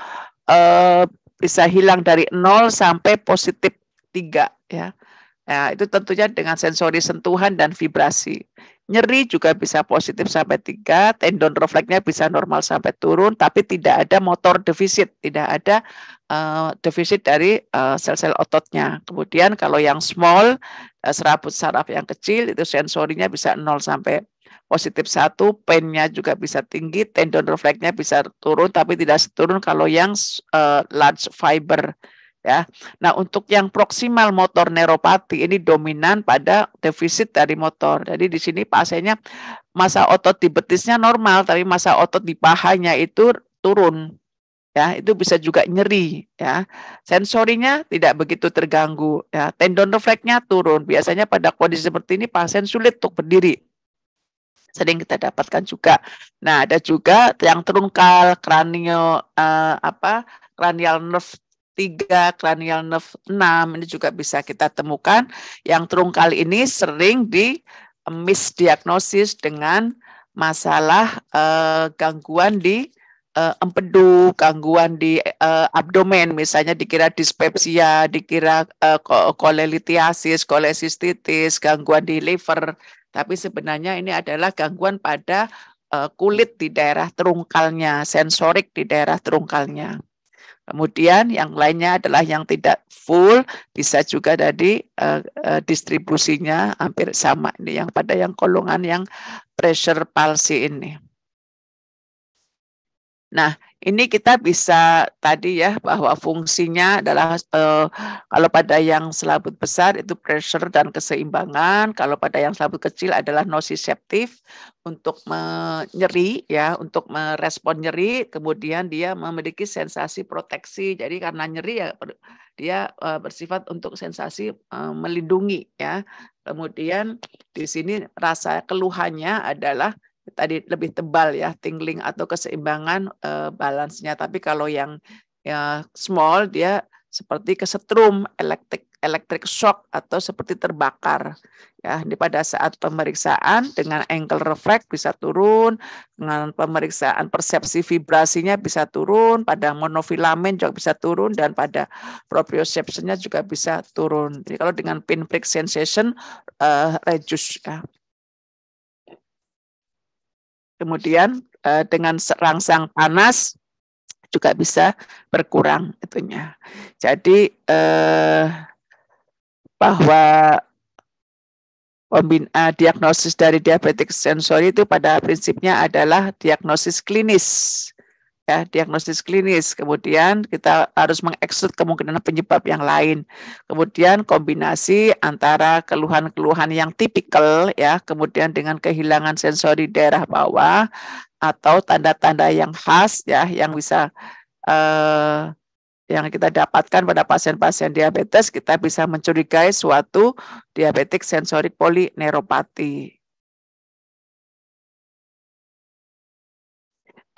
bisa hilang dari 0 sampai positif 3, ya. Nah, itu tentunya dengan sensori sentuhan dan vibrasi. Nyeri juga bisa positif sampai 3, tendon refleksnya bisa normal sampai turun, tapi tidak ada motor defisit, tidak ada defisit dari sel-sel ototnya. Kemudian kalau yang small, serabut saraf yang kecil, itu sensorinya bisa 0 sampai positif 1, pain-nya juga bisa tinggi, tendon refleksnya bisa turun, tapi tidak seturun kalau yang large fiber. Ya. Nah, untuk yang proksimal motor neuropati ini dominan pada defisit dari motor. Jadi di sini pasiennya massa otot di betisnya normal, tapi massa otot di pahanya itu turun. Ya, itu bisa juga nyeri, ya. Sensorinya tidak begitu terganggu, ya. Tendon refleksnya turun. Biasanya pada kondisi seperti ini pasien sulit untuk berdiri. Sering kita dapatkan juga. Nah, ada juga yang trungkal, cranial nerve 3, cranial nerve 6, ini juga bisa kita temukan. Yang trungkal ini sering di misdiagnosis dengan masalah gangguan di empedu, gangguan di abdomen, misalnya dikira dispepsia, dikira kolelitiasis, kolesistitis, gangguan di liver, tapi sebenarnya ini adalah gangguan pada kulit di daerah trungkalnya, sensorik di daerah trungkalnya. Kemudian yang lainnya adalah yang tidak full, bisa juga dari distribusinya hampir sama, ini yang pada yang golongan yang pressure palsy ini. Nah, ini kita bisa tadi ya bahwa fungsinya adalah kalau pada yang selaput besar itu pressure dan keseimbangan, kalau pada yang selaput kecil adalah nociceptif untuk nyeri ya, untuk merespon nyeri, kemudian dia memiliki sensasi proteksi. Jadi karena nyeri ya dia bersifat untuk sensasi melindungi ya. Kemudian di sini rasa keluhannya adalah tadi lebih tebal ya, tingling atau keseimbangan balance-nya. Tapi kalau yang small dia seperti kesetrum, electric shock atau seperti terbakar. Ya, di pada saat pemeriksaan dengan ankle reflex bisa turun, dengan pemeriksaan persepsi vibrasinya bisa turun, pada monofilamen juga bisa turun, dan pada proprioception-nya juga bisa turun. Jadi kalau dengan pinprick sensation reduce ya. Kemudian dengan rangsang panas juga bisa berkurang itunya. Jadi bahwa diagnosis dari diabetes sensori itu pada prinsipnya adalah diagnosis klinis. Ya, diagnosis klinis. Kemudian kita harus mengeksklud kemungkinan penyebab yang lain. Kemudian kombinasi antara keluhan-keluhan yang tipikal ya, kemudian dengan kehilangan sensori daerah bawah atau tanda-tanda yang khas ya, yang bisa yang kita dapatkan pada pasien-pasien diabetes, kita bisa mencurigai suatu diabetik sensorik polineuropati.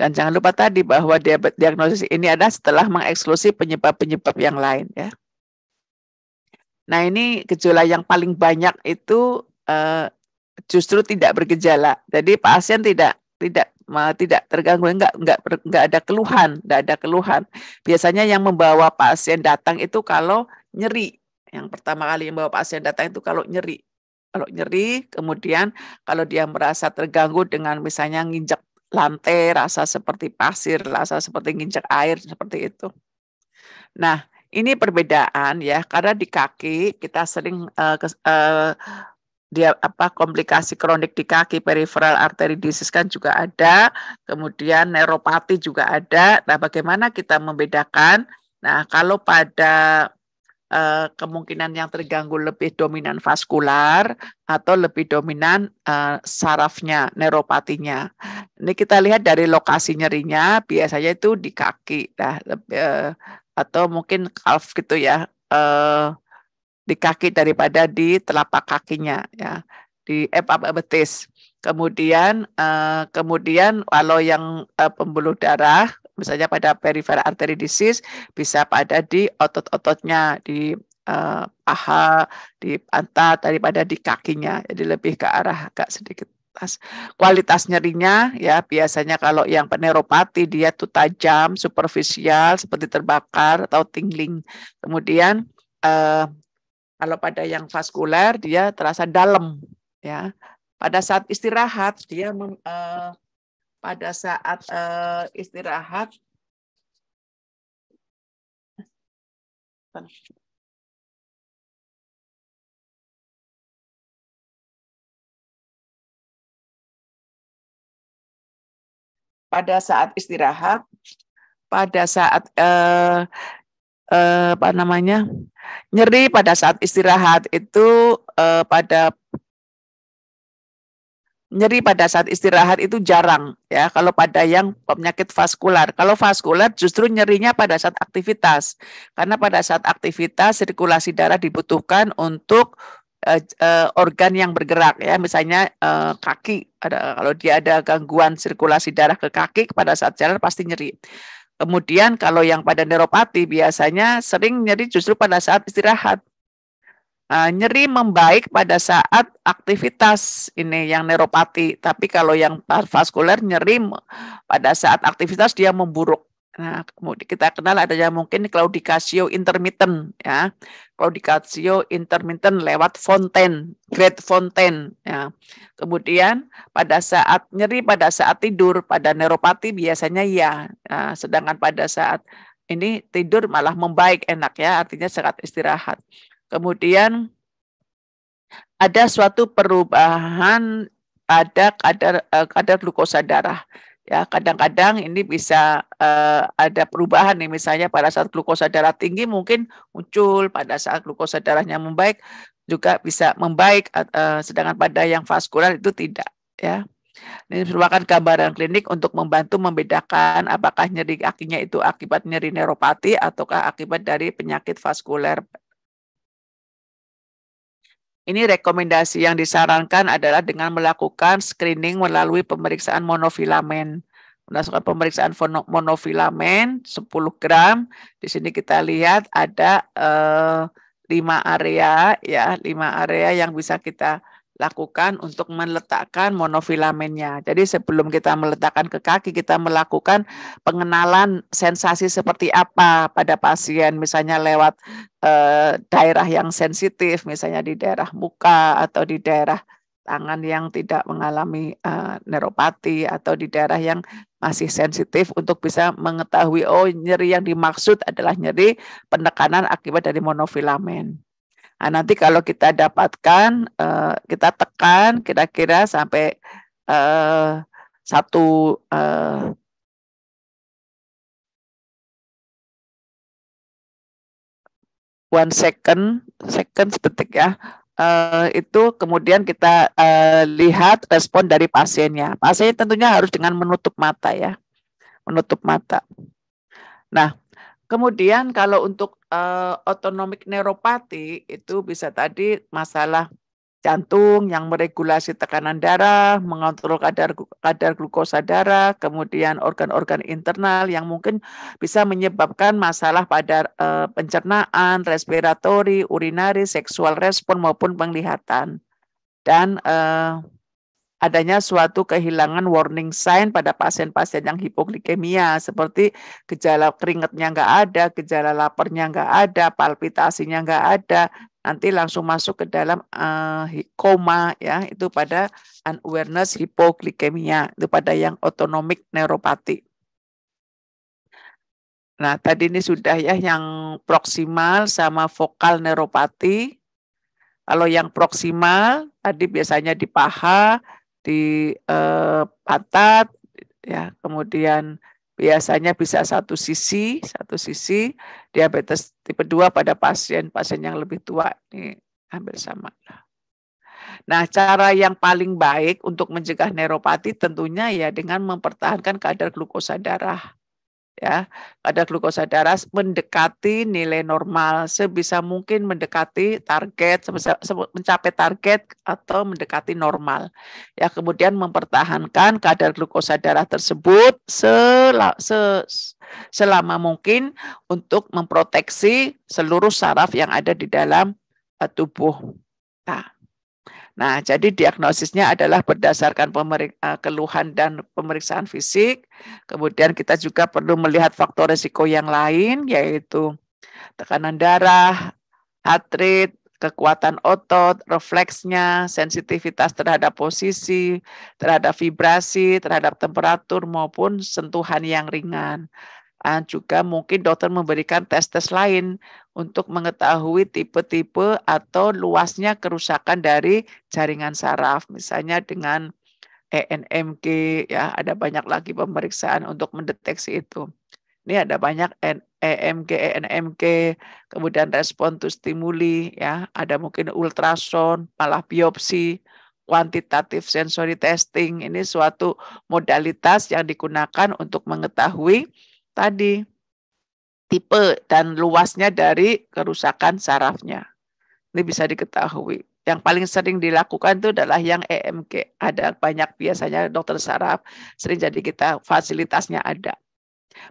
Dan jangan lupa tadi bahwa diagnosis ini adalah setelah mengeksklusi penyebab-penyebab yang lain ya. Nah, ini gejala yang paling banyak itu justru tidak bergejala. Jadi pasien tidak terganggu, enggak ada keluhan. Biasanya yang membawa pasien datang itu kalau nyeri. Yang pertama kali yang membawa pasien datang itu kalau nyeri. Kalau nyeri, kemudian kalau dia merasa terganggu dengan misalnya nginjak lantai, rasa seperti pasir, rasa seperti nginjak air, seperti itu. Nah, ini perbedaan ya, karena di kaki kita sering dia komplikasi kronik di kaki, peripheral artery disease kan juga ada, kemudian neuropati juga ada. Nah, bagaimana kita membedakan? Nah, kalau pada kemungkinan yang terganggu lebih dominan vaskular atau lebih dominan sarafnya, neuropatinya. Ini kita lihat dari lokasi nyerinya, biasanya itu di kaki, atau mungkin calf gitu ya, di kaki daripada di telapak kakinya ya, di betis. Kemudian kalau yang pembuluh darah misalnya pada peripheral artery disease bisa pada di otot-ototnya, di paha, di pantat daripada di kakinya. Jadi lebih ke arah agak sedikit kualitas nyerinya ya biasanya kalau yang neuropati dia tuh tajam, superficial seperti terbakar atau tingling. Kemudian kalau pada yang vaskuler dia terasa dalam ya. Pada saat istirahat dia pada saat istirahat pada saat apa namanya nyeri pada saat istirahat itu nyeri pada saat istirahat itu jarang ya kalau pada yang penyakit vaskular. Kalau vaskular justru nyerinya pada saat aktivitas. Karena pada saat aktivitas sirkulasi darah dibutuhkan untuk organ yang bergerak ya, misalnya kaki. Kalau dia ada gangguan sirkulasi darah ke kaki pada saat jalan pasti nyeri. Kemudian kalau yang pada neuropati biasanya sering nyeri justru pada saat istirahat. Nyeri membaik pada saat aktivitas ini yang neuropati, tapi kalau yang vaskuler nyeri pada saat aktivitas dia memburuk. Nah, kemudian kita kenal adanya mungkin claudicatio intermittent ya. Claudicatio intermittent lewat Fontaine, Great Fontaine ya. Kemudian pada saat nyeri pada saat tidur pada neuropati biasanya ya. Nah, sedangkan pada saat ini tidur malah membaik enak ya, artinya saat istirahat. Kemudian ada suatu perubahan pada kadar glukosa darah. Ya, kadang-kadang ini bisa ada perubahan nih, misalnya pada saat glukosa darah tinggi mungkin muncul, pada saat glukosa darahnya membaik juga bisa membaik, sedangkan pada yang vaskular itu tidak. Ya, ini merupakan gambaran klinik untuk membantu membedakan apakah nyeri kakinya itu akibat nyeri neuropati ataukah akibat dari penyakit vaskuler. Ini rekomendasi yang disarankan adalah dengan melakukan screening melalui pemeriksaan monofilamen. Berdasarkan pemeriksaan monofilamen 10 gram. Di sini kita lihat ada 5 area ya, 5 area yang bisa kita lakukan untuk meletakkan monofilamennya. Jadi sebelum kita meletakkan ke kaki, kita melakukan pengenalan sensasi seperti apa pada pasien, misalnya lewat daerah yang sensitif, misalnya di daerah muka atau di daerah tangan yang tidak mengalami neuropati atau di daerah yang masih sensitif untuk bisa mengetahui oh nyeri yang dimaksud adalah nyeri penekanan akibat dari monofilamen. Nah, nanti kalau kita dapatkan, kita tekan kira-kira sampai 1 second sedetik ya. Itu kemudian kita lihat respon dari pasiennya. Pasien tentunya harus dengan menutup mata ya, menutup mata. Nah, kemudian kalau untuk autonomic neuropati itu bisa tadi masalah jantung yang meregulasi tekanan darah, mengontrol kadar glukosa darah, kemudian organ-organ internal yang mungkin bisa menyebabkan masalah pada pencernaan, respiratori, urinari, seksual respon maupun penglihatan. Dan adanya suatu kehilangan warning sign pada pasien-pasien yang hipoglikemia seperti gejala keringatnya nggak ada, gejala laparnya nggak ada, palpitasinya nggak ada, nanti langsung masuk ke dalam koma ya, itu pada unawareness hipoglikemia, itu pada yang autonomic neuropati. Nah, tadi ini sudah ya yang proksimal sama vokal neuropati. Kalau yang proksimal tadi biasanya di paha, di pantat, ya, kemudian biasanya bisa satu sisi diabetes tipe 2 pada pasien yang lebih tua ini hampir sama. Nah, cara yang paling baik untuk mencegah neuropati tentunya ya dengan mempertahankan kadar glukosa darah. Ya, kadar glukosa darah mendekati nilai normal, sebisa mungkin mendekati target, mencapai target atau mendekati normal. Ya, kemudian mempertahankan kadar glukosa darah tersebut selama mungkin untuk memproteksi seluruh saraf yang ada di dalam tubuh. Nah, jadi diagnosisnya adalah berdasarkan keluhan dan pemeriksaan fisik. Kemudian kita juga perlu melihat faktor risiko yang lain, yaitu tekanan darah, heart rate, kekuatan otot, refleksnya, sensitivitas terhadap posisi, terhadap vibrasi, terhadap temperatur, maupun sentuhan yang ringan. Juga mungkin dokter memberikan tes-tes lain untuk mengetahui tipe-tipe atau luasnya kerusakan dari jaringan saraf, misalnya dengan ENMG, ya, ada banyak lagi pemeriksaan untuk mendeteksi itu. Ini ada banyak EMG, ENMG, kemudian respon to stimuli, ya, ada mungkin ultrasound, malah biopsi, quantitative sensory testing. Ini suatu modalitas yang digunakan untuk mengetahui tadi tipe dan luasnya dari kerusakan sarafnya. Ini bisa diketahui. Yang paling sering dilakukan itu adalah yang EMG. Ada banyak biasanya dokter saraf, sering jadi kita fasilitasnya ada.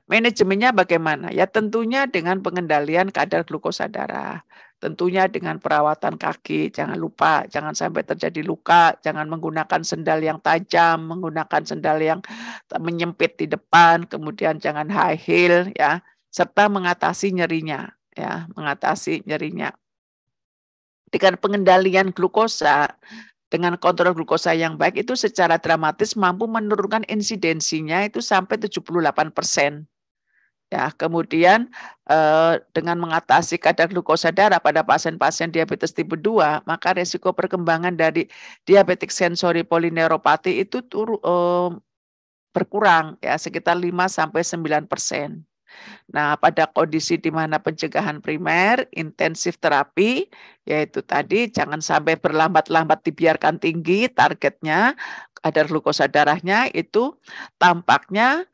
Manajemennya bagaimana? Ya tentunya dengan pengendalian kadar glukosa darah. Tentunya dengan perawatan kaki, jangan lupa, jangan sampai terjadi luka, jangan menggunakan sendal yang tajam, menggunakan sendal yang menyempit di depan, kemudian jangan high heel, ya, serta mengatasi nyerinya, ya, mengatasi nyerinya. Dengan pengendalian glukosa, dengan kontrol glukosa yang baik itu secara dramatis mampu menurunkan insidensinya itu sampai 78%. Ya, kemudian dengan mengatasi kadar glukosa darah pada pasien-pasien diabetes tipe 2, maka resiko perkembangan dari diabetik sensori polineuropati itu berkurang ya sekitar 5-9%. Nah, pada kondisi di mana pencegahan primer, intensif terapi, yaitu tadi jangan sampai berlambat-lambat dibiarkan tinggi targetnya, kadar glukosa darahnya itu tampaknya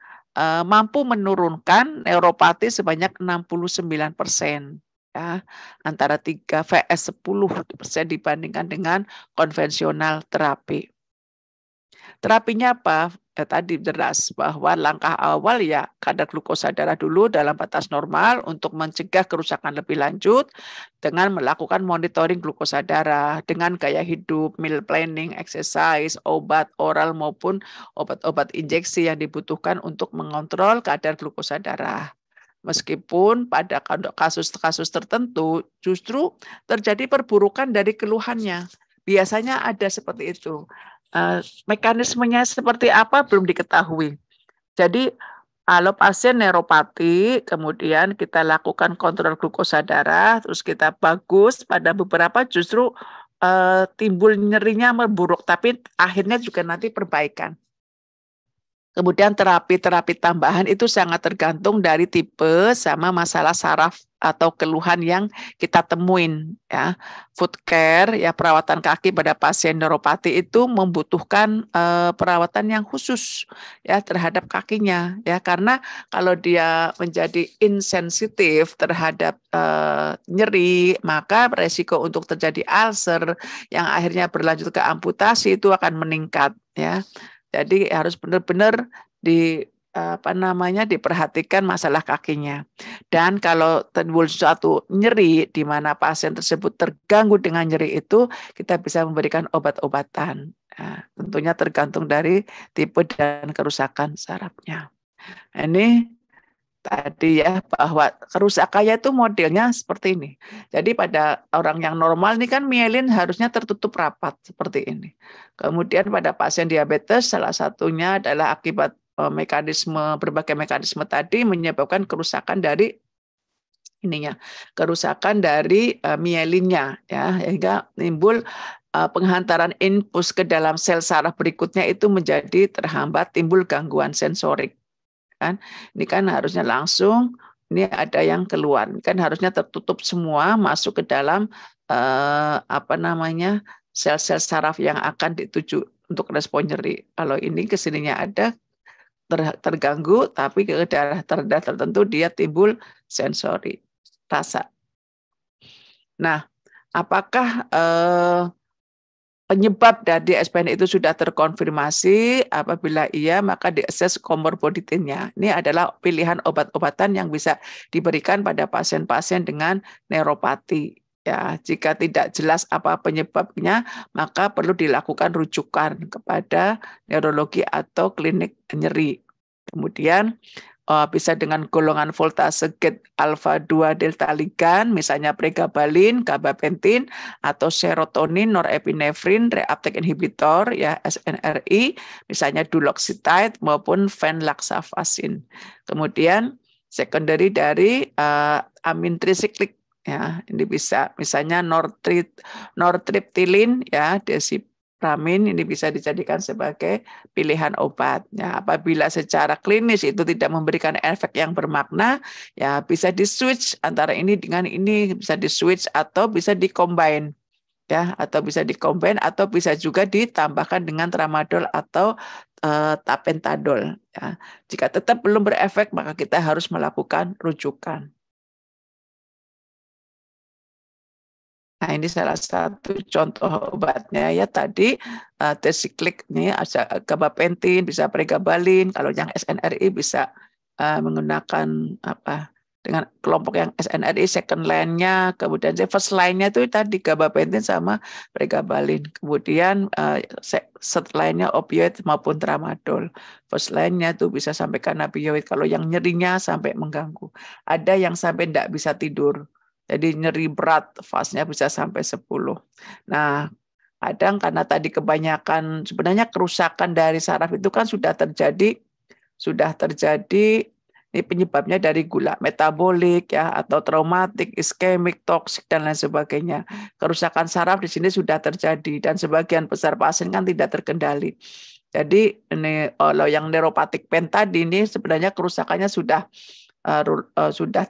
mampu menurunkan neuropati sebanyak 69%. Ya, antara 3 vs 10% dibandingkan dengan konvensional terapi. Terapinya apa? Tadi jelas bahwa langkah awal ya kadar glukosa darah dulu dalam batas normal untuk mencegah kerusakan lebih lanjut dengan melakukan monitoring glukosa darah dengan gaya hidup, meal planning, exercise, obat oral maupun obat-obat injeksi yang dibutuhkan untuk mengontrol kadar glukosa darah. Meskipun pada kasus-kasus tertentu justru terjadi perburukan dari keluhannya. Biasanya ada seperti itu. Mekanismenya seperti apa belum diketahui. Jadi kalau pasien neuropati, kemudian kita lakukan kontrol glukosa darah, terus kita bagus, pada beberapa justru timbul nyerinya memburuk, tapi akhirnya juga nanti perbaikan. Kemudian terapi-terapi tambahan itu sangat tergantung dari tipe sama masalah saraf atau keluhan yang kita temuin ya. Foot care ya, perawatan kaki pada pasien neuropati itu membutuhkan perawatan yang khusus ya terhadap kakinya ya, karena kalau dia menjadi insensitif terhadap nyeri, maka resiko untuk terjadi ulcer yang akhirnya berlanjut ke amputasi itu akan meningkat ya. Jadi harus benar-benar diperhatikan masalah kakinya. Dan kalau timbul suatu nyeri di mana pasien tersebut terganggu dengan nyeri itu, kita bisa memberikan obat-obatan. Nah, tentunya tergantung dari tipe dan kerusakan sarafnya. Ini tadi ya, bahwa kerusakannya itu modelnya seperti ini. Jadi pada orang yang normal ini kan mielin harusnya tertutup rapat seperti ini. Kemudian pada pasien diabetes salah satunya adalah akibat berbagai mekanisme tadi menyebabkan kerusakan dari kerusakan dari mielinnya, ya, sehingga timbul penghantaran impuls ke dalam sel saraf berikutnya itu menjadi terhambat, timbul gangguan sensorik. Kan? Ini kan harusnya langsung, ini ada yang keluar, kan harusnya tertutup semua masuk ke dalam sel-sel saraf yang akan dituju untuk respon nyeri. Kalau ini kesininya ada terganggu, tapi ke daerah tertentu dia timbul sensori rasa. Nah, apakah penyebab dari SPN itu sudah terkonfirmasi? Apabila iya, maka diakses komorbiditinya. Ini adalah pilihan obat-obatan yang bisa diberikan pada pasien-pasien dengan neuropati. Ya, jika tidak jelas apa penyebabnya, maka perlu dilakukan rujukan kepada neurologi atau klinik nyeri. Kemudian bisa dengan golongan voltase gate alfa 2 delta ligan, misalnya pregabalin, gabapentin, atau serotonin, norepinefrin, reuptake inhibitor, ya SNRI, misalnya duloxetine maupun venlafaxine. Kemudian secondary dari amin trisiklik, ya ini bisa misalnya nortriptilin, ya desipramine, ini bisa dijadikan sebagai pilihan obat. Ya, apabila secara klinis itu tidak memberikan efek yang bermakna, ya bisa di-switch antara ini dengan ini, bisa di-switch atau bisa di-combine. Ya, atau bisa di-combine atau bisa juga ditambahkan dengan tramadol atau tapentadol. Ya. Jika tetap belum berefek, maka kita harus melakukan rujukan. Nah, ini salah satu contoh obatnya ya tadi tersiklik ini ada gabapentin, bisa pregabalin. Kalau yang SNRI bisa menggunakan dengan kelompok yang SNRI second line-nya, kemudian first line-nya itu tadi gabapentin sama pregabalin. Kemudian set line-nya opioid maupun tramadol. First line-nya itu bisa sampai kanabinoid kalau yang nyerinya sampai mengganggu. Ada yang sampai tidak bisa tidur. Jadi nyeri berat, fasenya bisa sampai 10. Nah, kadang karena tadi kebanyakan, sebenarnya kerusakan dari saraf itu kan sudah terjadi, ini penyebabnya dari gula metabolik, ya, atau traumatik, iskemik, toksik, dan lain sebagainya. Kerusakan saraf di sini sudah terjadi, dan sebagian besar pasien kan tidak terkendali. Jadi ini kalau yang neuropatik pain tadi ini sebenarnya kerusakannya sudah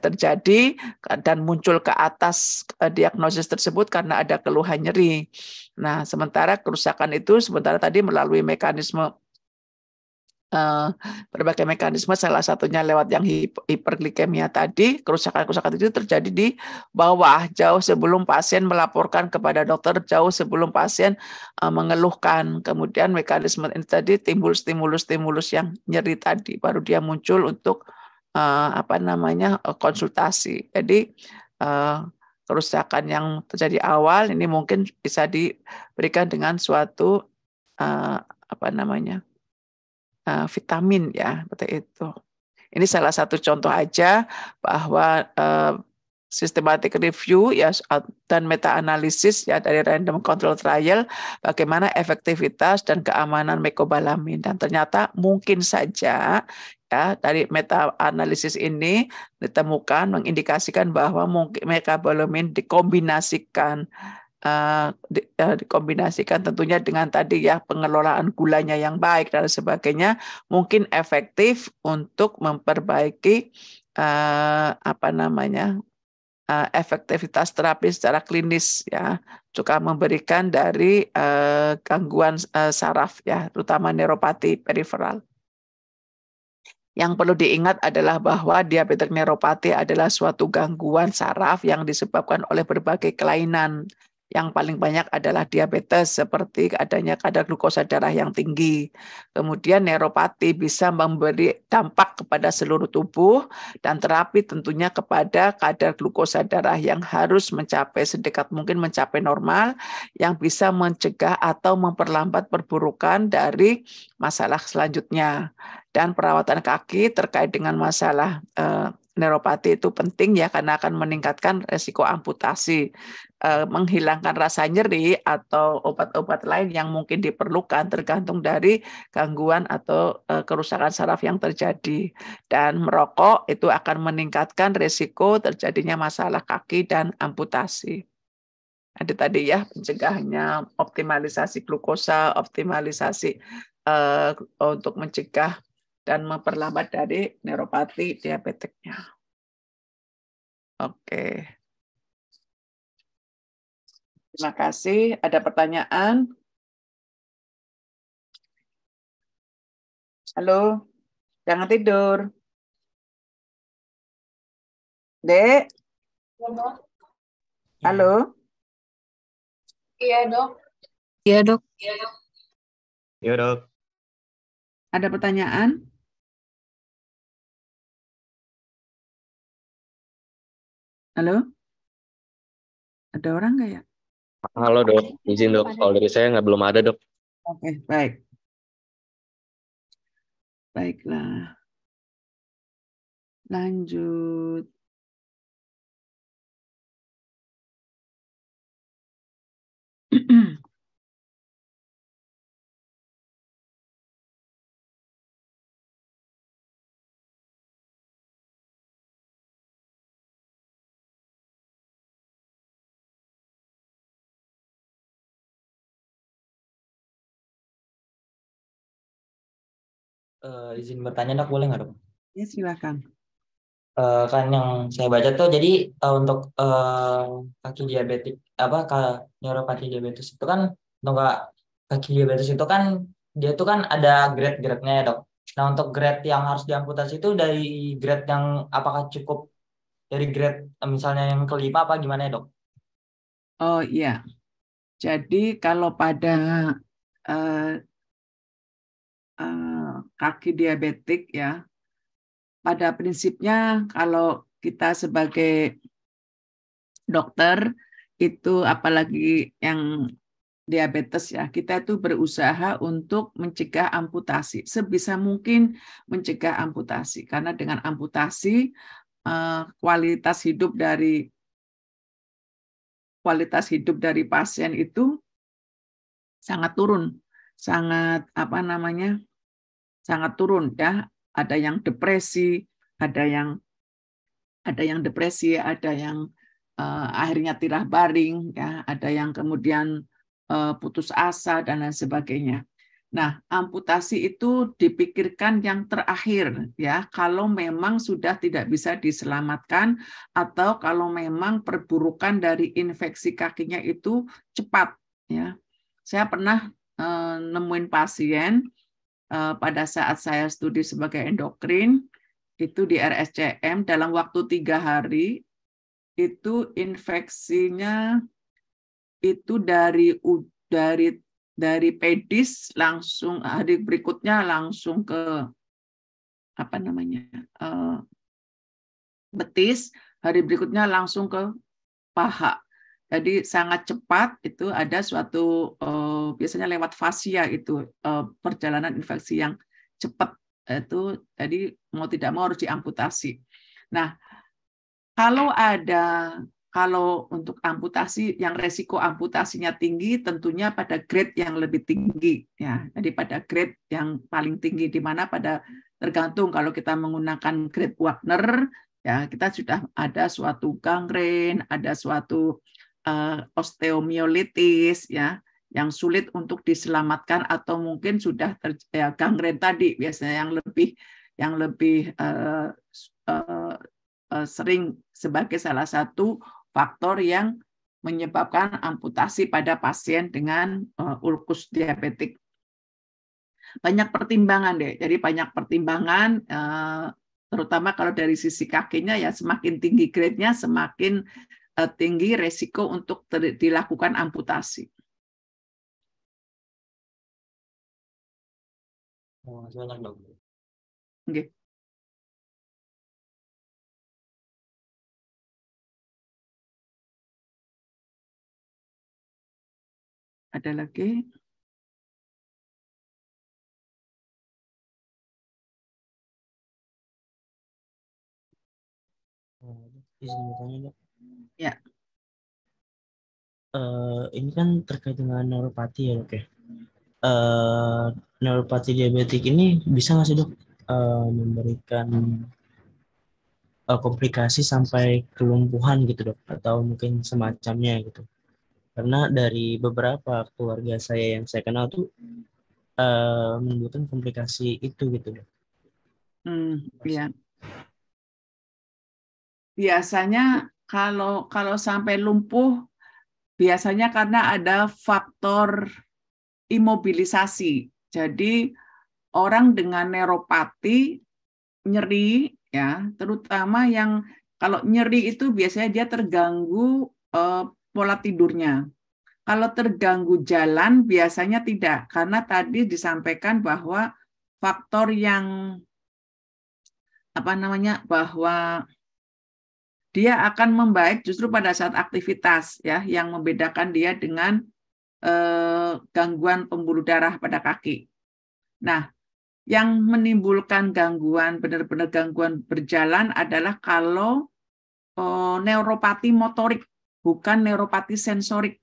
terjadi dan muncul ke atas diagnosis tersebut karena ada keluhan nyeri. Nah, sementara kerusakan itu tadi melalui mekanisme berbagai mekanisme, salah satunya lewat yang hiperglikemia tadi. Kerusakan itu terjadi di bawah jauh sebelum pasien melaporkan kepada dokter, jauh sebelum pasien mengeluhkan. Kemudian mekanisme ini tadi timbul stimulus yang nyeri tadi, baru dia muncul untuk konsultasi. Jadi kerusakan yang terjadi awal ini mungkin bisa diberikan dengan suatu vitamin, ya, seperti itu. Ini salah satu contoh aja bahwa systematic review, ya, dan meta-analisis, ya, dari random control trial bagaimana efektivitas dan keamanan mecobalamin, dan ternyata mungkin saja, ya, dari meta-analisis ini ditemukan mengindikasikan bahwa mungkin mecobalamin dikombinasikan tentunya dengan tadi, ya, pengelolaan gulanya yang baik dan sebagainya, mungkin efektif untuk memperbaiki efektivitas terapi secara klinis, ya, juga memberikan dari gangguan saraf, ya, terutama neuropati periferal. Yang perlu diingat adalah bahwa diabetes neuropati adalah suatu gangguan saraf yang disebabkan oleh berbagai kelainan. Yang paling banyak adalah diabetes, seperti adanya kadar glukosa darah yang tinggi. Kemudian neuropati bisa memberi dampak kepada seluruh tubuh, dan terapi tentunya kepada kadar glukosa darah yang harus mencapai sedekat mungkin mencapai normal, yang bisa mencegah atau memperlambat perburukan dari masalah selanjutnya. Dan perawatan kaki terkait dengan masalah neuropati itu penting, ya, karena akan meningkatkan resiko amputasi. menghilangkan rasa nyeri atau obat-obat lain yang mungkin diperlukan tergantung dari gangguan atau kerusakan saraf yang terjadi. Dan merokok itu akan meningkatkan risiko terjadinya masalah kaki dan amputasi. Ada tadi ya pencegahannya, optimalisasi glukosa, optimalisasi untuk mencegah dan memperlambat dari neuropati diabetiknya. Oke. Terima kasih. Ada pertanyaan? Halo, jangan tidur. Dek, halo? Iya, Dok. Iya, Dok. Iya, Dok. Ada pertanyaan? Halo? Ada orang nggak ya? Halo, Dok. Izin, Dok. Kalau dari saya belum ada, Dok. Oke, baik. Baiklah. Lanjut. Izin bertanya dok, boleh nggak dok? Ya, silakan. Kan yang saya baca tuh jadi untuk kaki diabetik neuropati diabetes itu kan untuk kaki diabetes itu kan dia tuh kan ada grade-grade-nya ya dok. Nah untuk grade yang harus diamputasi itu dari grade yang apakah cukup dari grade misalnya yang kelima apa gimana ya dok? Oh iya, jadi kalau pada kaki diabetik ya, pada prinsipnya kalau kita sebagai dokter itu apalagi yang diabetes ya, kita itu berusaha untuk mencegah amputasi, sebisa mungkin mencegah amputasi, karena dengan amputasi kualitas hidup dari pasien itu sangat turun, sangat turun ya. Ada yang depresi, ada yang ada yang akhirnya tirah baring, ya, ada yang kemudian putus asa dan lain sebagainya. Nah, amputasi itu dipikirkan yang terakhir, ya, kalau memang sudah tidak bisa diselamatkan atau kalau memang perburukan dari infeksi kakinya itu cepat, ya. Saya pernah nemuin pasien pada saat saya studi sebagai endokrin itu di RSCM dalam waktu 3 hari itu infeksinya itu dari pedis langsung hari berikutnya langsung ke betis, hari berikutnya langsung ke paha. Jadi sangat cepat itu ada suatu biasanya lewat fasia itu perjalanan infeksi yang cepat itu, jadi mau tidak mau harus diamputasi. Nah, kalau untuk amputasi yang resiko amputasinya tinggi tentunya pada grade yang lebih tinggi ya. Jadi pada grade yang paling tinggi di mana pada tergantung kalau kita menggunakan grade Wagner ya kita sudah ada suatu gangren, ada suatu osteomiolitis ya yang sulit untuk diselamatkan atau mungkin sudah gangren tadi biasanya yang lebih sering sebagai salah satu faktor yang menyebabkan amputasi pada pasien dengan ulkus diabetik. Banyak pertimbangan deh, jadi banyak pertimbangan terutama kalau dari sisi kakinya ya semakin tinggi grade-nya semakin tinggi resiko untuk dilakukan amputasi. Banyak dok. Okay. Ada lagi? Izin bertanya dok. Ya. ini kan terkait dengan neuropati ya dok ya. Neuropati diabetik ini bisa nggak sih dok memberikan komplikasi sampai kelumpuhan gitu dok, atau mungkin semacamnya gitu? Karena dari beberapa keluarga saya yang saya kenal tuh menimbulkan komplikasi itu gitu dok. Ya. Biasanya kalau sampai lumpuh, biasanya karena ada faktor imobilisasi. Jadi orang dengan neuropati nyeri ya, terutama yang kalau nyeri itu biasanya dia terganggu pola tidurnya. Kalau terganggu jalan biasanya tidak, karena tadi disampaikan bahwa faktor yang bahwa dia akan membaik justru pada saat aktivitas ya, yang membedakan dia dengan gangguan pembuluh darah pada kaki. Nah, yang menimbulkan gangguan, benar-benar gangguan berjalan adalah kalau neuropati motorik, bukan neuropati sensorik.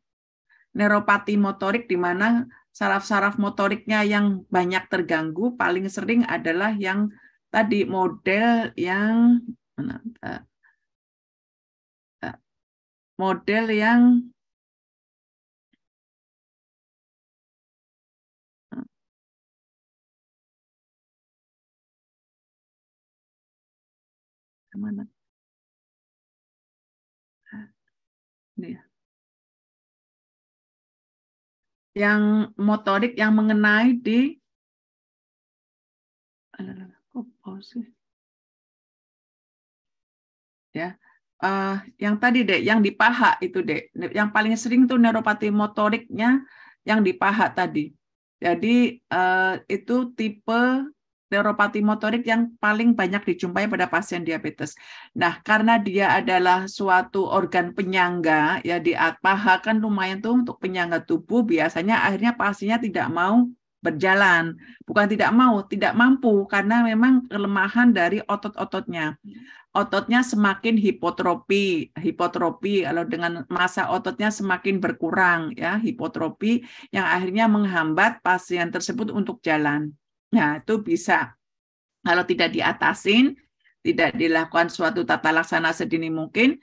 Neuropati motorik di mana saraf-saraf motoriknya yang banyak terganggu, paling sering adalah yang tadi model yang mana? Ini ya. Yang motorik yang mengenai di ya, yang tadi dek, yang di paha itu dek, yang paling sering tuh neuropati motoriknya yang di paha tadi. Jadi itu tipe neuropati motorik yang paling banyak dijumpai pada pasien diabetes. Nah, karena dia adalah suatu organ penyangga, ya di paha kan lumayan tuh untuk penyangga tubuh, biasanya akhirnya pasiennya tidak mau berjalan. Bukan tidak mau, tidak mampu, karena memang kelemahan dari otot-ototnya. Ototnya semakin hipotrofi kalau dengan masa ototnya semakin berkurang, ya hipotrofi yang akhirnya menghambat pasien tersebut untuk jalan. Nah, itu bisa kalau tidak diatasin, tidak dilakukan suatu tata laksana sedini mungkin,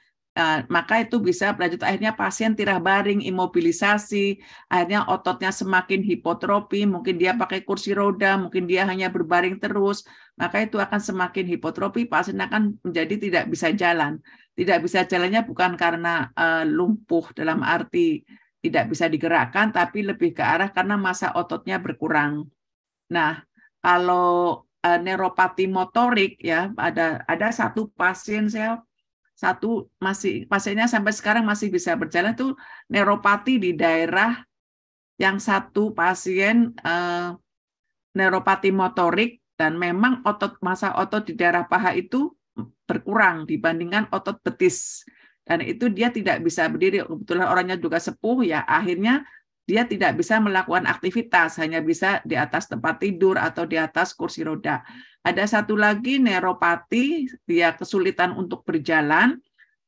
maka itu bisa berlanjut akhirnya pasien tirah baring, imobilisasi, akhirnya ototnya semakin hipotrofi, mungkin dia pakai kursi roda, mungkin dia hanya berbaring terus, maka itu akan semakin hipotrofi, pasien akan menjadi tidak bisa jalan. Tidak bisa jalannya bukan karena lumpuh dalam arti tidak bisa digerakkan, tapi lebih ke arah karena massa ototnya berkurang. Nah, kalau neuropati motorik ya, ada satu pasien pasiennya sampai sekarang masih bisa berjalan, itu neuropati di daerah yang satu pasien neuropati motorik, dan memang massa otot di daerah paha itu berkurang dibandingkan otot betis, dan itu dia tidak bisa berdiri. Kebetulan orangnya juga sepuh ya, akhirnya dia tidak bisa melakukan aktivitas, hanya bisa di atas tempat tidur atau di atas kursi roda. Ada satu lagi neuropati, dia kesulitan untuk berjalan,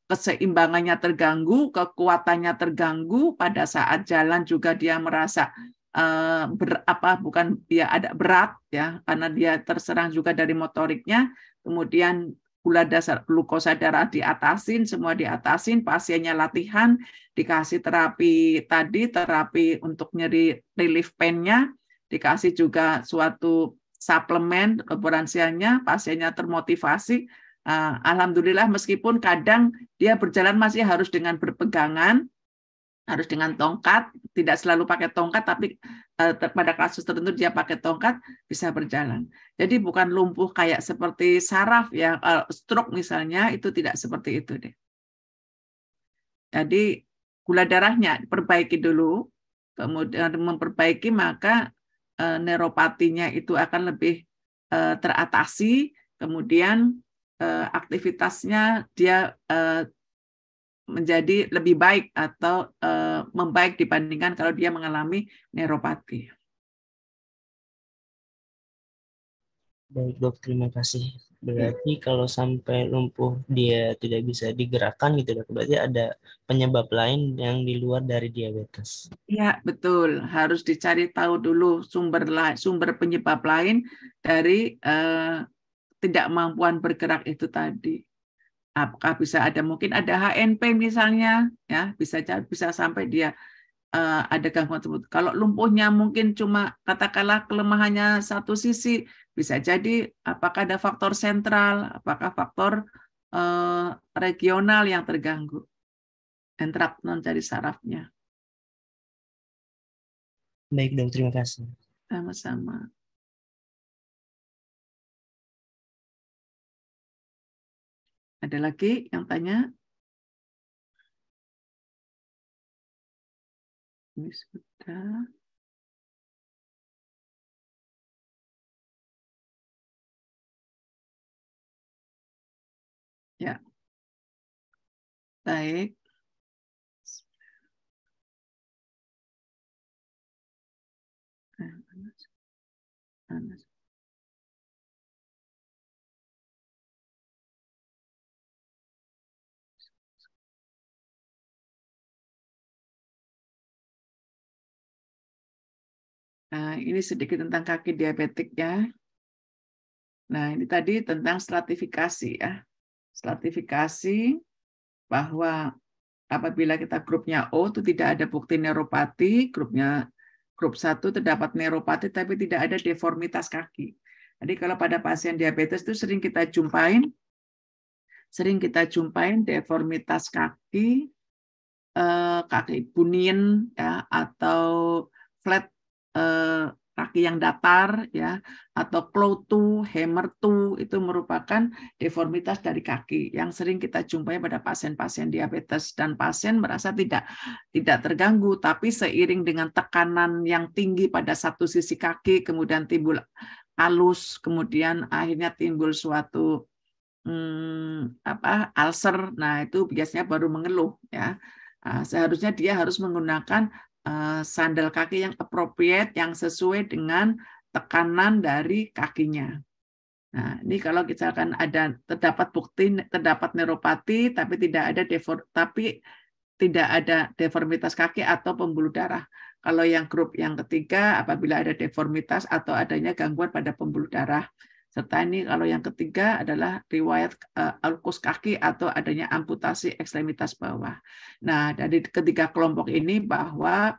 keseimbangannya terganggu, kekuatannya terganggu, pada saat jalan juga dia merasa bukan dia ada berat ya, karena dia terserang juga dari motoriknya. Kemudian gula dasar, glukosa darah diatasin, semua diatasin, pasiennya latihan, dikasih terapi untuk nyeri relief pain-nya, dikasih juga suatu suplemen keberhasilannya, pasiennya termotivasi. Alhamdulillah, meskipun kadang dia berjalan masih harus dengan berpegangan, harus dengan tongkat, tidak selalu pakai tongkat, tapi pada kasus tertentu dia pakai tongkat, bisa berjalan. Jadi bukan lumpuh kayak seperti saraf ya, stroke misalnya, itu tidak seperti itu deh. Jadi gula darahnya perbaiki dulu, kemudian memperbaiki, maka neuropatinya itu akan lebih teratasi, kemudian aktivitasnya dia menjadi lebih baik atau membaik dibandingkan kalau dia mengalami neuropati. Baik dok, terima kasih. Berarti kalau sampai lumpuh dia tidak bisa digerakkan gitu dok. Berarti ada penyebab lain yang di luar dari diabetes. Ya, betul. Harus dicari tahu dulu sumber penyebab lain dari tidak mampuan bergerak itu tadi. Apakah bisa ada mungkin ada HNP misalnya, ya bisa sampai dia ada gangguan tersebut. Kalau lumpuhnya mungkin cuma katakanlah kelemahannya satu sisi, bisa jadi apakah ada faktor sentral, apakah faktor regional yang terganggu, entrapment dari sarafnya. Baik dok, terima kasih. Sama-sama. Ada lagi yang tanya? Ini sudah. Ya. Baik. Nah, ini sedikit tentang kaki diabetik ya. Nah, ini tadi tentang stratifikasi ya. Stratifikasi bahwa apabila kita grupnya O itu tidak ada bukti neuropati, grup 1 terdapat neuropati tapi tidak ada deformitas kaki. Jadi kalau pada pasien diabetes itu sering kita jumpain deformitas kaki, kaki bunian ya, atau flat kaki yang datar ya, atau claw toe, hammer toe, itu merupakan deformitas dari kaki yang sering kita jumpai pada pasien-pasien diabetes, dan pasien merasa tidak terganggu, tapi seiring dengan tekanan yang tinggi pada satu sisi kaki, kemudian timbul halus, kemudian akhirnya timbul suatu ulcer. Nah, itu biasanya baru mengeluh ya. Seharusnya dia harus menggunakan sandal kaki yang appropriate, yang sesuai dengan tekanan dari kakinya. Nah, ini kalau misalkan terdapat bukti terdapat neuropati tapi tidak ada deformitas kaki atau pembuluh darah. Kalau yang grup yang ketiga, apabila ada deformitas atau adanya gangguan pada pembuluh darah. Serta ini kalau yang ketiga adalah riwayat ulkus kaki atau adanya amputasi ekstremitas bawah. Nah, dari ketiga kelompok ini bahwa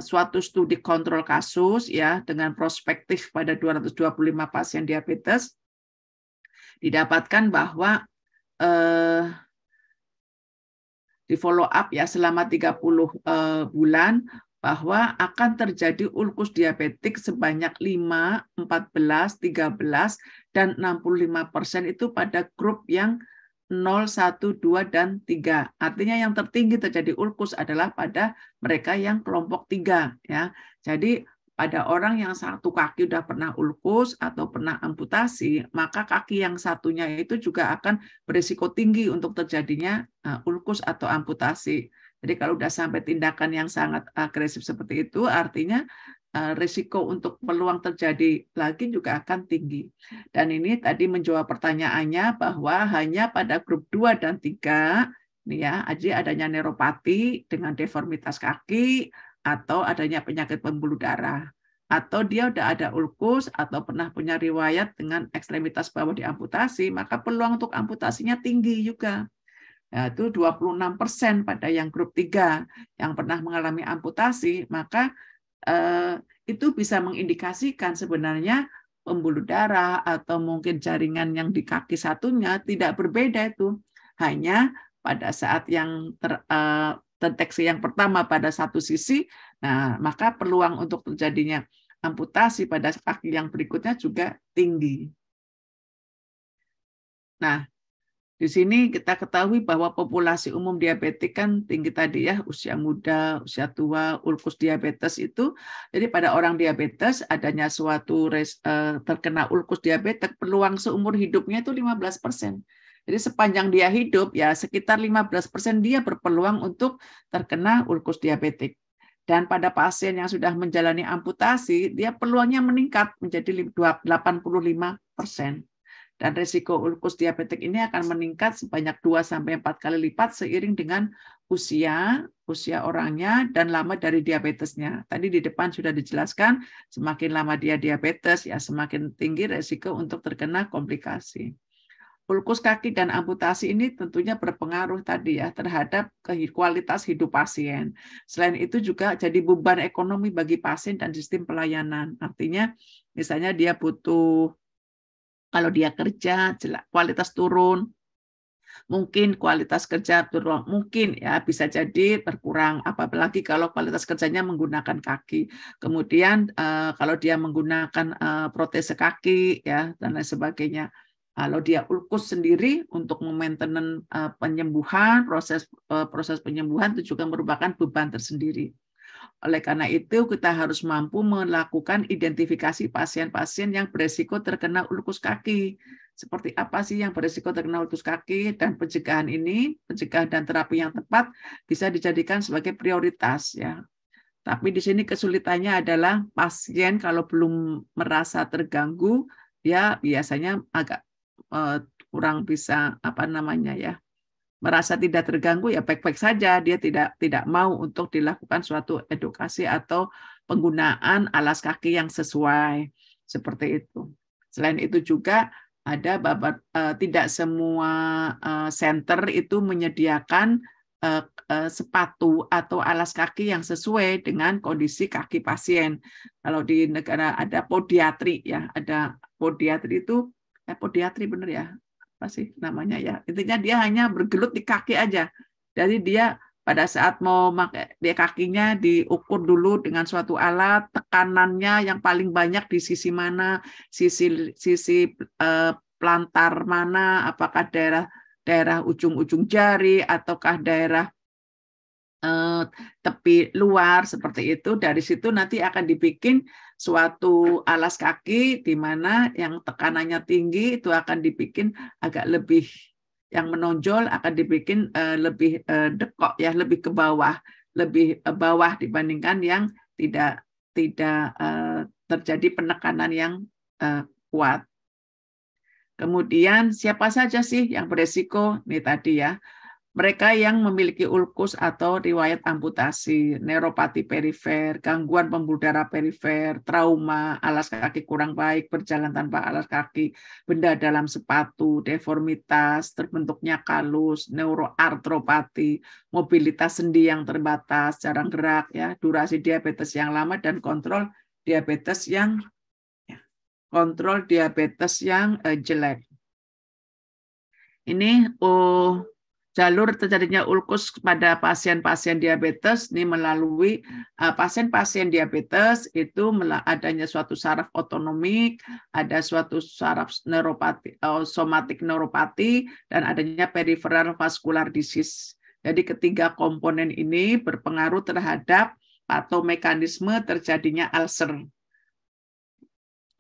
suatu studi kontrol kasus ya dengan prospektif pada 225 pasien diabetes didapatkan bahwa di follow up ya selama 30 bulan bahwa akan terjadi ulkus diabetik sebanyak 5, 14, 13, dan 65% itu pada grup yang 0, 1, 2, dan 3. Artinya yang tertinggi terjadi ulkus adalah pada mereka yang kelompok 3. Ya. Jadi pada orang yang satu kaki udah pernah ulkus atau pernah amputasi, maka kaki yang satunya itu juga akan berisiko tinggi untuk terjadinya ulkus atau amputasi. Jadi kalau udah sampai tindakan yang sangat agresif seperti itu, artinya risiko untuk peluang terjadi lagi juga akan tinggi. Dan ini tadi menjawab pertanyaannya bahwa hanya pada grup 2 dan 3, nih ya, adanya neuropati dengan deformitas kaki, atau adanya penyakit pembuluh darah, atau dia udah ada ulkus atau pernah punya riwayat dengan ekstremitas bawah diamputasi, maka peluang untuk amputasinya tinggi juga. Nah, itu 26% pada yang grup 3 yang pernah mengalami amputasi, maka itu bisa mengindikasikan sebenarnya pembuluh darah atau mungkin jaringan yang di kaki satunya tidak berbeda itu. Hanya pada saat yang deteksi yang pertama pada satu sisi, nah maka peluang untuk terjadinya amputasi pada kaki yang berikutnya juga tinggi. Nah, di sini kita ketahui bahwa populasi umum diabetik kan tinggi tadi ya, usia muda, usia tua, ulkus diabetes itu. Jadi pada orang diabetes adanya suatu terkena ulkus diabetes, peluang seumur hidupnya itu 15%. Jadi sepanjang dia hidup ya sekitar 15% dia berpeluang untuk terkena ulkus diabetik. Dan pada pasien yang sudah menjalani amputasi, dia peluangnya meningkat menjadi 85%. Dan risiko ulkus diabetik ini akan meningkat sebanyak 2-4 kali lipat seiring dengan usia orangnya dan lama dari diabetesnya. Tadi di depan sudah dijelaskan, semakin lama dia diabetes, ya semakin tinggi risiko untuk terkena komplikasi. Ulkus kaki dan amputasi ini tentunya berpengaruh tadi ya terhadap kualitas hidup pasien. Selain itu juga jadi beban ekonomi bagi pasien dan sistem pelayanan. Artinya misalnya dia butuh, kalau dia kerja kualitas turun, mungkin kualitas kerja turun, mungkin ya bisa jadi berkurang, apalagi kalau kualitas kerjanya menggunakan kaki. Kemudian kalau dia menggunakan protese kaki ya dan lain sebagainya. Kalau dia ulkus sendiri untuk memainten penyembuhan, proses penyembuhan itu juga merupakan beban tersendiri. Oleh karena itu kita harus mampu melakukan identifikasi pasien-pasien yang beresiko terkena ulkus kaki. Seperti apa sih yang beresiko terkena ulkus kaki, dan pencegahan dan terapi yang tepat bisa dijadikan sebagai prioritas ya. Tapi di sini kesulitannya adalah pasien kalau belum merasa terganggu, ya biasanya agak kurang bisa merasa tidak terganggu, ya baik-baik saja, dia tidak mau untuk dilakukan suatu edukasi atau penggunaan alas kaki yang sesuai seperti itu. Selain itu juga ada tidak semua center itu menyediakan sepatu atau alas kaki yang sesuai dengan kondisi kaki pasien. Kalau di negara ada podiatri ya, ada podiatri itu podiatri benar ya, apa sih namanya ya, intinya dia hanya bergelut di kaki aja. Jadi dia pada saat mau pakai, dia kakinya diukur dulu dengan suatu alat, tekanannya yang paling banyak di sisi mana, sisi plantar mana, apakah daerah ujung-ujung jari ataukah daerah tepi luar, seperti itu. Dari situ nanti akan dibikin suatu alas kaki di mana yang tekanannya tinggi itu akan dibikin agak lebih, yang menonjol akan dibikin lebih dekok ya, lebih ke bawah, lebih bawah dibandingkan yang tidak terjadi penekanan yang kuat. Kemudian siapa saja sih yang beresiko? Ini tadi ya. Mereka yang memiliki ulkus atau riwayat amputasi, neuropati perifer, gangguan pembuluh darah perifer, trauma, alas kaki kurang baik, berjalan tanpa alas kaki, benda dalam sepatu, deformitas, terbentuknya kalus, neuroartropati, mobilitas sendi yang terbatas, jarang gerak, ya, durasi diabetes yang lama, dan kontrol diabetes yang jelek. Ini jalur terjadinya ulkus pada pasien-pasien diabetes ini melalui pasien-pasien diabetes itu adanya suatu saraf otonomik, ada suatu saraf neuropati, somatik neuropati, dan adanya peripheral vascular disease. Jadi ketiga komponen ini berpengaruh terhadap patomekanisme terjadinya ulcer.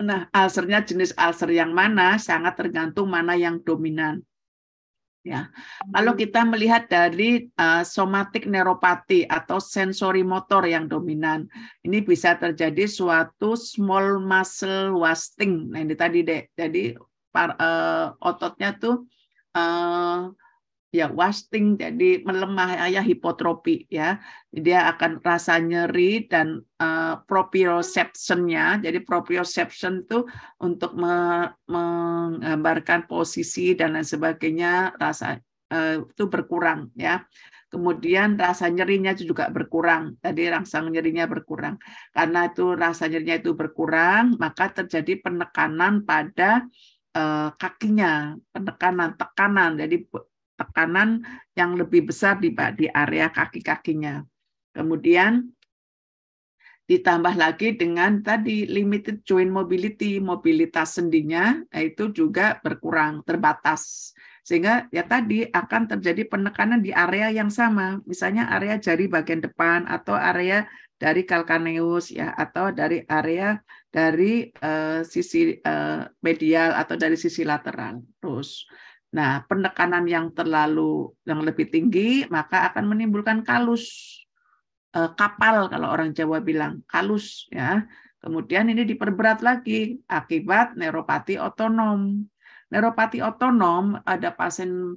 Nah, ulcernya jenis ulcer yang mana sangat tergantung mana yang dominan. Ya, kalau kita melihat dari somatik neuropati atau sensori motor yang dominan, ini bisa terjadi suatu small muscle wasting. Nah ini tadi deh, jadi ototnya tuh ya wasting, jadi melemah ya, hipotropi ya. Dia akan rasa nyeri dan proprioception-nya. Jadi proprioception itu untuk menggambarkan posisi dan lain sebagainya, rasa itu berkurang ya. Kemudian rasa nyerinya juga berkurang. Tadi rasa nyerinya berkurang. Karena itu rasa nyerinya itu berkurang, maka terjadi penekanan pada kakinya, tekanan. Jadi tekanan yang lebih besar di area kaki-kakinya. Kemudian ditambah lagi dengan tadi limited joint mobility, mobilitas sendinya itu juga berkurang, terbatas. Sehingga ya tadi akan terjadi penekanan di area yang sama, misalnya area jari bagian depan atau area dari calcaneus ya, atau dari area dari sisi medial atau dari sisi lateral. Terus nah, penekanan yang lebih tinggi maka akan menimbulkan kalus, kapal kalau orang Jawa bilang, kalus ya. Kemudian ini diperberat lagi akibat neuropati otonom. Neuropati otonom, ada pasien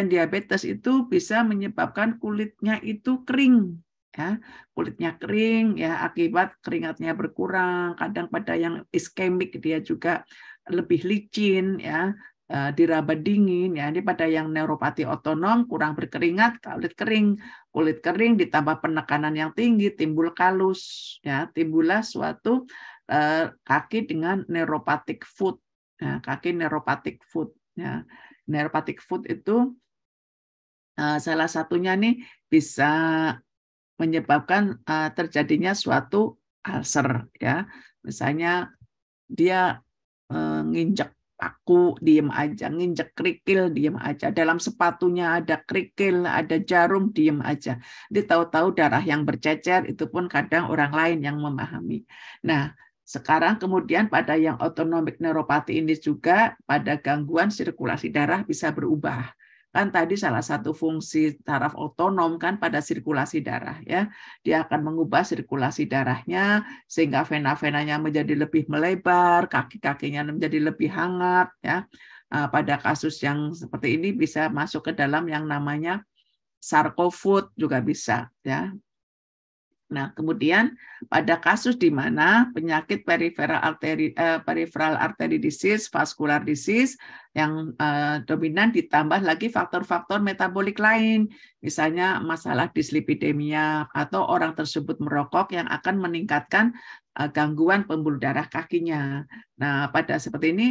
diabetes itu bisa menyebabkan kulitnya itu kering, ya, kulitnya kering, ya, akibat keringatnya berkurang. Kadang pada yang iskemik dia juga lebih licin, ya, diraba dingin, ya. Ini pada yang neuropati otonom kurang berkeringat, kulit kering ditambah penekanan yang tinggi, timbul kalus, ya, timbullah suatu kaki dengan neuropathic foot, ya, kaki neuropathic foot, ya. Neuropathic foot itu salah satunya nih bisa menyebabkan terjadinya suatu ulcer, ya. Misalnya dia nginjek paku diem aja, nginjek kerikil diem aja, dalam sepatunya ada kerikil, ada jarum diem aja. Dia tahu-tahu darah yang bercecer, itu pun kadang orang lain yang memahami. Nah, sekarang kemudian pada yang autonomic neuropati ini juga pada gangguan sirkulasi darah bisa berubah. Kan tadi salah satu fungsi saraf otonom kan pada sirkulasi darah, ya. Dia akan mengubah sirkulasi darahnya sehingga vena-venanya menjadi lebih melebar, kaki-kakinya menjadi lebih hangat, ya. Pada kasus yang seperti ini bisa masuk ke dalam yang namanya sarkofoot juga bisa, ya. Nah, kemudian pada kasus di mana penyakit peripheral artery disease, vascular disease yang dominan ditambah lagi faktor-faktor metabolik lain, misalnya masalah dislipidemia atau orang tersebut merokok yang akan meningkatkan gangguan pembuluh darah kakinya. Nah, pada seperti ini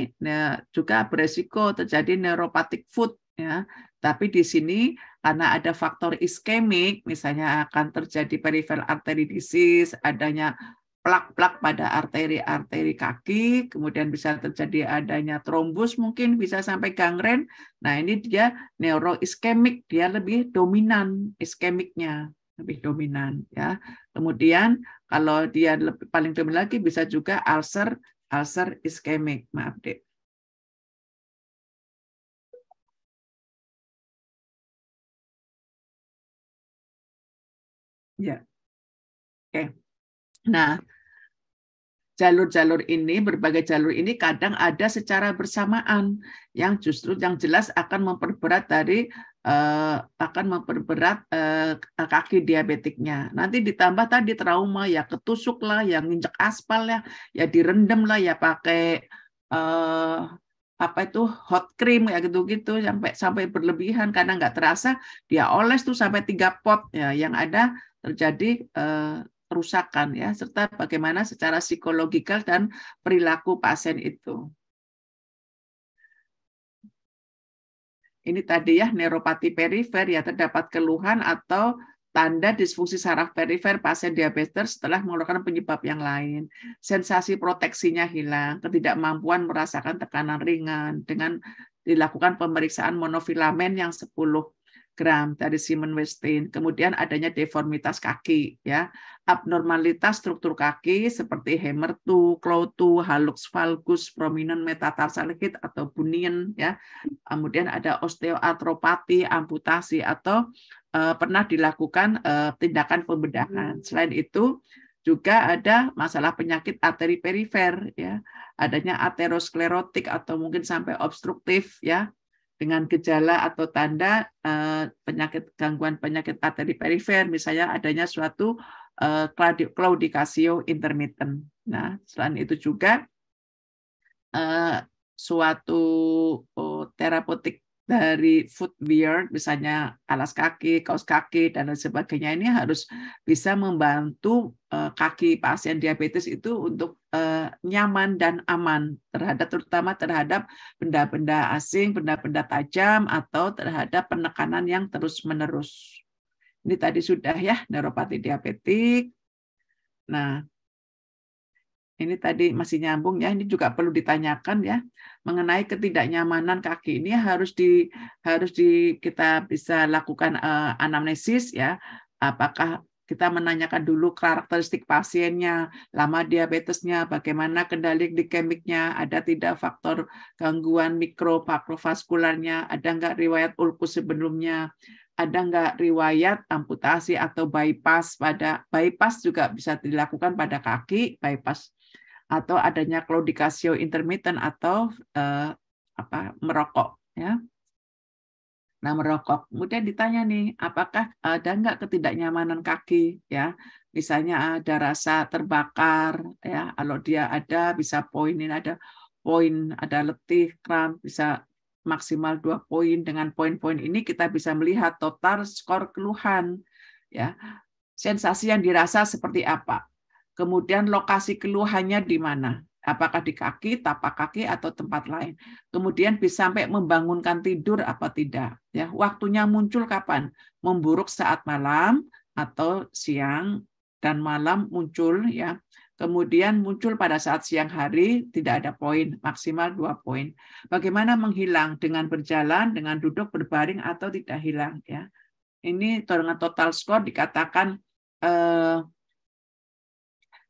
juga beresiko terjadi neuropathic foot, ya. Tapi di sini karena ada faktor iskemik, misalnya akan terjadi peripheral artery disease, adanya plak-plak pada arteri-arteri kaki, kemudian bisa terjadi adanya trombus, mungkin bisa sampai gangren. Nah, ini dia neuroiskemik, dia lebih dominan iskemiknya, lebih dominan, ya. Kemudian kalau dia paling dominan lagi bisa juga ulcer iskemik, maaf Dek. Ya, oke. Nah, jalur-jalur ini, berbagai jalur ini kadang ada secara bersamaan yang justru yang jelas akan memperberat kaki diabetiknya. Nanti ditambah tadi trauma, ya ketusuk lah, yang nginjek aspal ya direndam lah, ya pakai hot cream ya gitu-gitu sampai berlebihan karena nggak terasa dia oles tuh sampai 3 pot, ya, yang ada terjadi kerusakan, ya, serta bagaimana secara psikologikal dan perilaku pasien itu. Ini tadi ya neuropati perifer, ya, terdapat keluhan atau tanda disfungsi saraf perifer pasien diabetes setelah mengeluarkan penyebab yang lain. Sensasi proteksinya hilang, ketidakmampuan merasakan tekanan ringan dengan dilakukan pemeriksaan monofilamen yang 10 gram dari Simon Westin. Kemudian adanya deformitas kaki, ya, abnormalitas struktur kaki seperti Hamer-2, Claw-2, hallux valgus, prominent metatarsal hip atau bunion, ya. Kemudian ada osteoartropati, amputasi atau pernah dilakukan tindakan pembedahan. Selain itu juga ada masalah penyakit arteri perifer, ya, adanya aterosklerotik atau mungkin sampai obstruktif, ya, dengan gejala atau tanda gangguan penyakit arteri perifer, misalnya adanya suatu claudication intermittent. Nah, selain itu juga suatu terapeutik dari footwear, misalnya alas kaki, kaos kaki, dan lain sebagainya, ini harus bisa membantu kaki pasien diabetes itu untuk nyaman dan aman terutama terhadap benda-benda asing, benda-benda tajam, atau terhadap penekanan yang terus-menerus. Ini tadi sudah, ya, neuropati diabetik. Nah, ini tadi masih nyambung, ya, ini juga perlu ditanyakan, ya, mengenai ketidaknyamanan kaki ini kita bisa lakukan anamnesis, ya. Apakah kita menanyakan dulu karakteristik pasiennya, lama diabetesnya, bagaimana kendali glikemiknya, ada tidak faktor gangguan mikrovaskularnya, ada nggak riwayat ulkus sebelumnya, ada nggak riwayat amputasi atau bypass juga bisa dilakukan pada kaki, bypass, atau adanya claudication intermittent atau merokok, ya. Nah, merokok. Kemudian ditanya nih, apakah ada nggak ketidaknyamanan kaki, ya? Misalnya ada rasa terbakar, ya. Kalau dia ada, bisa poin ini ada poin, ada letih, kram, bisa maksimal 2 poin. Dengan poin-poin ini kita bisa melihat total skor keluhan, ya. Sensasi yang dirasa seperti apa? Kemudian lokasi keluhannya di mana? Apakah di kaki, tapak kaki, atau tempat lain. Kemudian bisa sampai membangunkan tidur apa tidak. Ya, waktunya muncul kapan? Memburuk saat malam atau siang dan malam muncul, ya. Kemudian muncul pada saat siang hari, tidak ada poin, maksimal 2 poin. Bagaimana menghilang? Dengan berjalan, dengan duduk berbaring, atau tidak hilang, ya. Ini dengan total skor dikatakan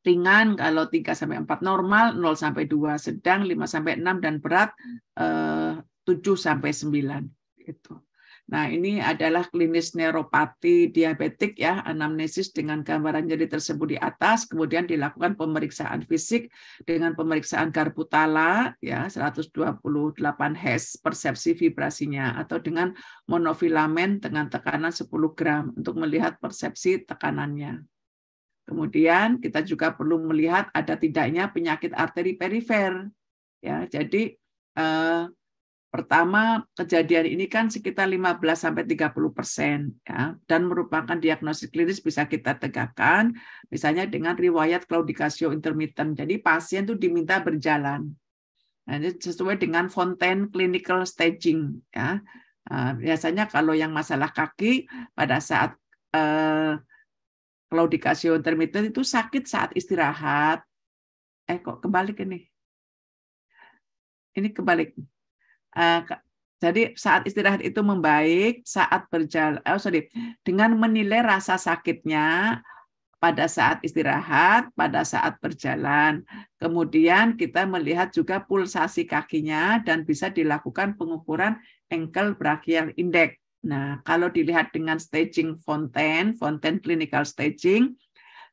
ringan kalau 3-4, normal 0-2, sedang 5-6, dan berat 7-9 gitu. Nah, ini adalah klinis neuropati diabetik, ya, anamnesis dengan gambaran nyeri tersebut di atas, kemudian dilakukan pemeriksaan fisik dengan pemeriksaan Garbutala, ya, 128 Hz persepsi vibrasinya, atau dengan monofilamen dengan tekanan 10 gram untuk melihat persepsi tekanannya. Kemudian kita juga perlu melihat ada tidaknya penyakit arteri perifer. Ya, jadi pertama kejadian ini kan sekitar 15-30%, ya, dan merupakan diagnosis klinis bisa kita tegakkan, misalnya dengan riwayat claudicatio intermittent. Jadi pasien itu diminta berjalan. Nah, ini sesuai dengan Fontaine Clinical Staging. Ya. Biasanya kalau yang masalah kaki pada saat claudicatio intermittent itu sakit saat istirahat. Kok kebalik ini? Ini kebalik. Jadi saat istirahat itu membaik, saat berjalan, dengan menilai rasa sakitnya pada saat istirahat, pada saat berjalan. Kemudian kita melihat juga pulsasi kakinya dan bisa dilakukan pengukuran ankle brachial index. Nah, kalau dilihat dengan staging Fontaine Clinical Staging,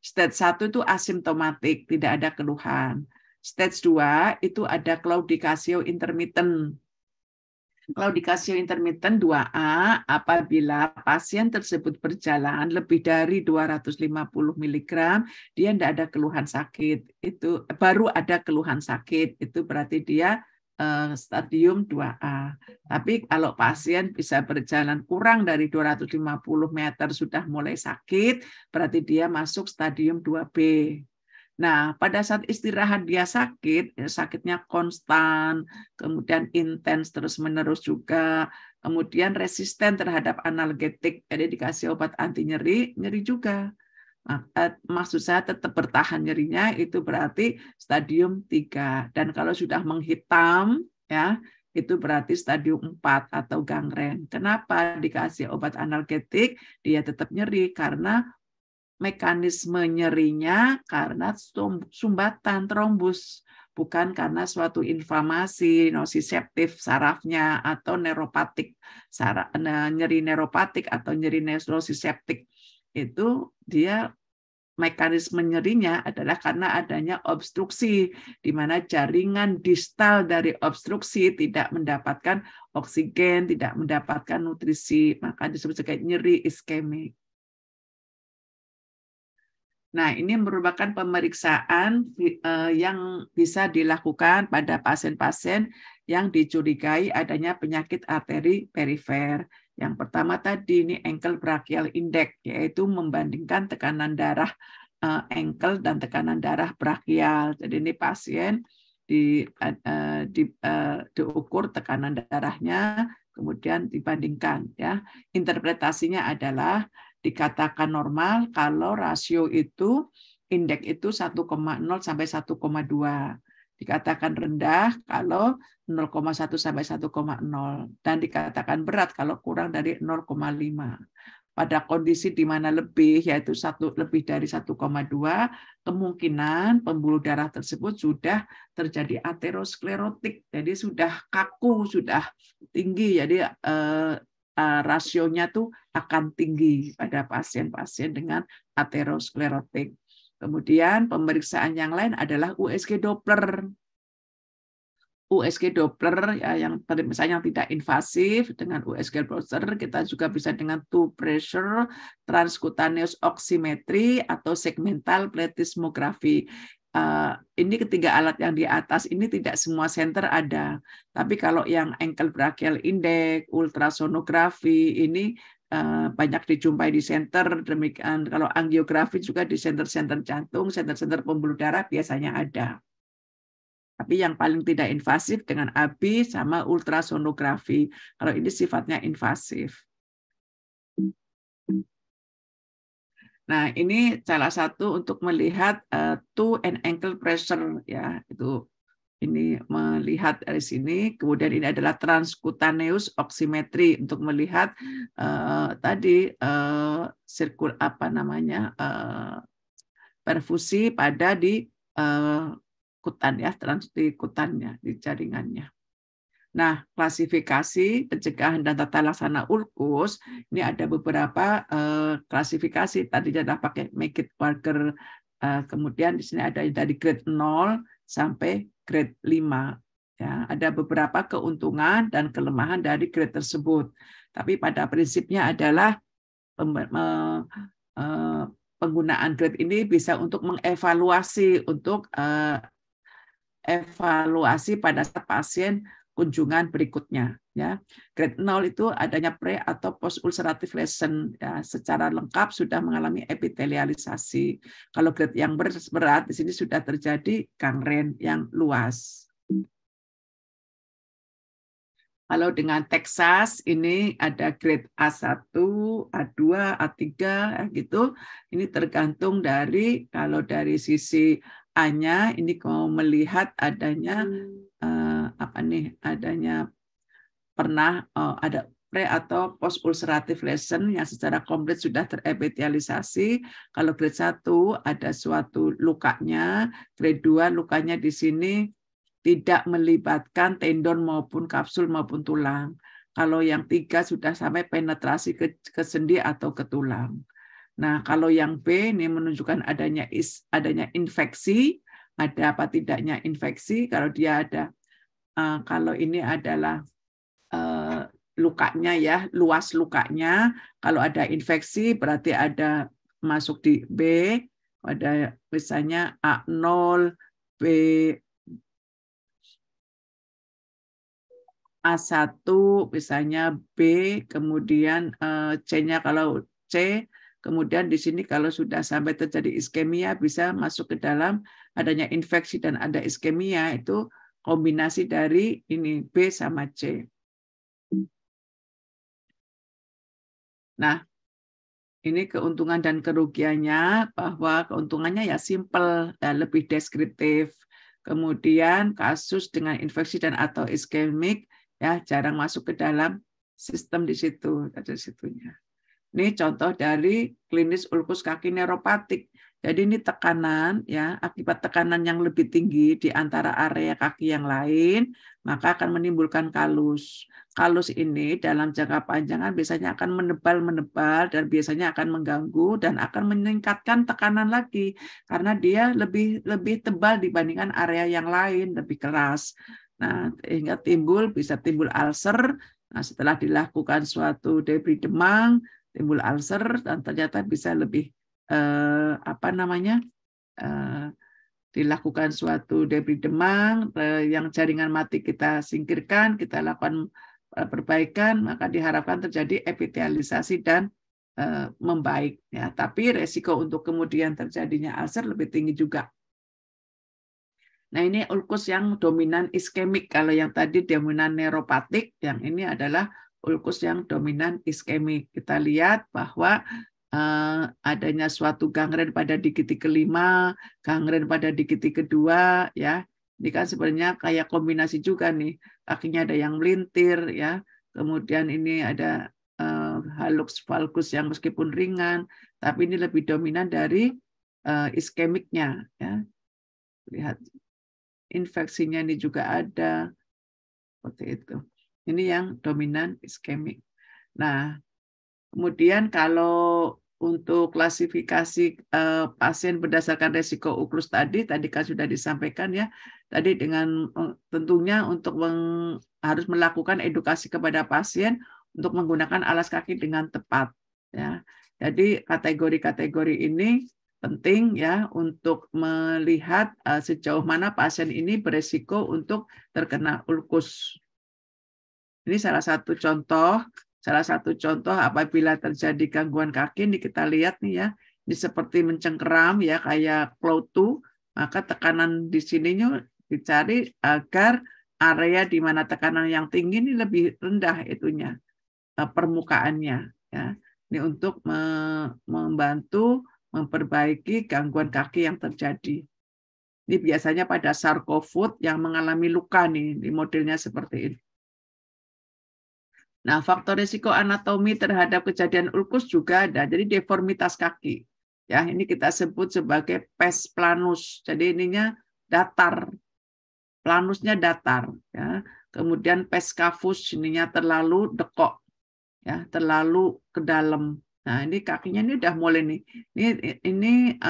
stage 1 itu asimptomatik, tidak ada keluhan. Stage 2 itu ada claudicatio intermittent. Claudicatio intermittent 2A apabila pasien tersebut berjalan lebih dari 250 mg, dia tidak ada keluhan sakit. Itu baru ada keluhan sakit, itu berarti dia stadium 2A. Tapi kalau pasien bisa berjalan kurang dari 250 meter sudah mulai sakit, berarti dia masuk stadium 2B. Nah, pada saat istirahat dia sakit, sakitnya konstan, kemudian intens terus-menerus juga, kemudian resisten terhadap analgetik, jadi dikasih obat anti nyeri, nyeri juga. Maksud saya tetap bertahan nyerinya, itu berarti stadium 3. Dan kalau sudah menghitam, ya, itu berarti stadium 4 atau gangren. Kenapa dikasih obat analgetik, dia tetap nyeri? Karena mekanisme nyerinya karena sumbatan trombus, bukan karena suatu inflamasi nosiseptif sarafnya atau neuropatik, nyeri neuropatik atau nyeri nosiseptik. Itu dia mekanisme nyerinya adalah karena adanya obstruksi, di mana jaringan distal dari obstruksi tidak mendapatkan oksigen, tidak mendapatkan nutrisi, maka disebut sebagai nyeri iskemik. Nah, ini merupakan pemeriksaan yang bisa dilakukan pada pasien-pasien yang dicurigai adanya penyakit arteri perifer. Yang pertama tadi ini ankle brachial index, yaitu membandingkan tekanan darah ankle dan tekanan darah brachial. Jadi ini pasien diukur tekanan darahnya, kemudian dibandingkan. Ya, interpretasinya adalah dikatakan normal kalau rasio itu indeks itu 1,0 sampai 1,2. Dikatakan rendah kalau 0,1 sampai 1,0 dan dikatakan berat kalau kurang dari 0,5. Pada kondisi di mana lebih, yaitu lebih dari 1,2, kemungkinan pembuluh darah tersebut sudah terjadi aterosklerotik, jadi sudah kaku, sudah tinggi, jadi rasionya tuh akan tinggi pada pasien-pasien dengan aterosklerotik. Kemudian pemeriksaan yang lain adalah USG Doppler. USG Doppler ya, yang misalnya yang tidak invasif dengan USG Doppler, kita juga bisa dengan two pressure transcutaneous oximetry atau segmental plethysmography. Ini ketiga alat yang di atas ini tidak semua center ada, tapi kalau yang ankle brachial index, ultrasonografi ini banyak dijumpai di center. Demikian kalau angiografi juga di center-center jantung, center-center pembuluh darah biasanya ada. Tapi yang paling tidak invasif dengan AB sama ultrasonografi. Kalau ini sifatnya invasif. Nah, ini salah satu untuk melihat toe and ankle pressure ya, itu ini melihat dari sini. Kemudian ini adalah transcutaneous oximetry untuk melihat tadi sirkul apa namanya perfusi pada di kutan ya, di kutannya, di jaringannya. Nah, klasifikasi pencegahan dan tata laksana ulkus ini ada beberapa klasifikasi. Tadi sudah pakai Magid-Walker, kemudian di sini ada dari grade 0 sampai grade 5. Ya, ada beberapa keuntungan dan kelemahan dari grade tersebut. Tapi pada prinsipnya adalah penggunaan grade ini bisa untuk mengevaluasi, untuk evaluasi pada saat pasien kunjungan berikutnya ya. Grade 0 itu adanya pre atau post ulcerative lesion ya, secara lengkap sudah mengalami epitelialisasi. Kalau grade yang berat di sini sudah terjadi gangren yang luas. Kalau dengan Texas ini ada grade A1, A2, A3 gitu. Ini tergantung dari kalau dari sisi A-nya ini mau melihat adanya adanya pernah ada pre atau post ulcerative lesion yang secara komplit sudah terepitelialisasi. Kalau grade 1 ada suatu lukanya, grade 2 lukanya di sini tidak melibatkan tendon maupun kapsul maupun tulang. Kalau yang 3 sudah sampai penetrasi ke sendi atau ke tulang. Nah, kalau yang B ini menunjukkan adanya infeksi, ada apa tidaknya infeksi. Kalau dia ada, kalau ini adalah lukanya ya, luas lukanya. Kalau ada infeksi berarti ada masuk di B, ada misalnya A0, B, A1, misalnya B, kemudian C-nya kalau C, kemudian di sini kalau sudah sampai terjadi iskemia bisa masuk ke dalam adanya infeksi dan ada iskemia, itu kombinasi dari ini B sama C. Nah, ini keuntungan dan kerugiannya, bahwa keuntungannya ya simple, ya lebih deskriptif. Kemudian kasus dengan infeksi dan atau iskemik ya jarang masuk ke dalam sistem di situ, ada situnya. Ini contoh dari klinis ulkus kaki neuropatik. Jadi ini tekanan ya, akibat tekanan yang lebih tinggi di antara area kaki yang lain, maka akan menimbulkan kalus. Kalus ini dalam jangka panjang biasanya akan menebal dan biasanya akan mengganggu dan akan meningkatkan tekanan lagi karena dia lebih tebal dibandingkan area yang lain, lebih keras. Nah, hingga bisa timbul ulcer. Nah, setelah dilakukan suatu debris demang, timbul ulcer dan ternyata bisa lebih dilakukan suatu debris demang, yang jaringan mati kita singkirkan, kita lakukan perbaikan, maka diharapkan terjadi epitelialisasi dan membaik. Ya, tapi resiko untuk kemudian terjadinya ulcer lebih tinggi juga. Nah, ini ulkus yang dominan iskemik. Kalau yang tadi dominan neuropatik, yang ini adalah ulkus yang dominan iskemik. Kita lihat bahwa adanya suatu gangren pada digiti kelima, gangren pada digiti kedua, ya. Ini kan sebenarnya kayak kombinasi juga nih. Kakinya ada yang melintir, ya. Kemudian ini ada hallux valgus yang meskipun ringan, tapi ini lebih dominan dari iskemiknya, ya. Lihat. Infeksinya ini juga ada seperti itu. Ini yang dominan iskemik. Nah, kemudian kalau untuk klasifikasi pasien berdasarkan resiko uklus tadi kan sudah disampaikan ya. Tadi dengan tentunya untuk harus melakukan edukasi kepada pasien untuk menggunakan alas kaki dengan tepat ya. Jadi kategori-kategori ini penting ya untuk melihat sejauh mana pasien ini beresiko untuk terkena ulkus. Ini salah satu contoh apabila terjadi gangguan kaki, ini kita lihat nih ya, ini seperti mencengkeram ya kayak Clow-2, maka tekanan di sininya dicari agar area di mana tekanan yang tinggi ini lebih rendah itunya permukaannya ya. Ini untuk membantu memperbaiki gangguan kaki yang terjadi. Ini biasanya pada sarkofoot yang mengalami luka nih, di modelnya seperti ini. Nah, faktor risiko anatomi terhadap kejadian ulkus juga ada. Jadi deformitas kaki. Ya, ini kita sebut sebagai pes planus. Jadi ininya datar. Planusnya datar, ya. Kemudian pes cavus ininya terlalu dekok. Ya, terlalu ke dalam. Nah, ini kakinya ini udah mulai nih. Ini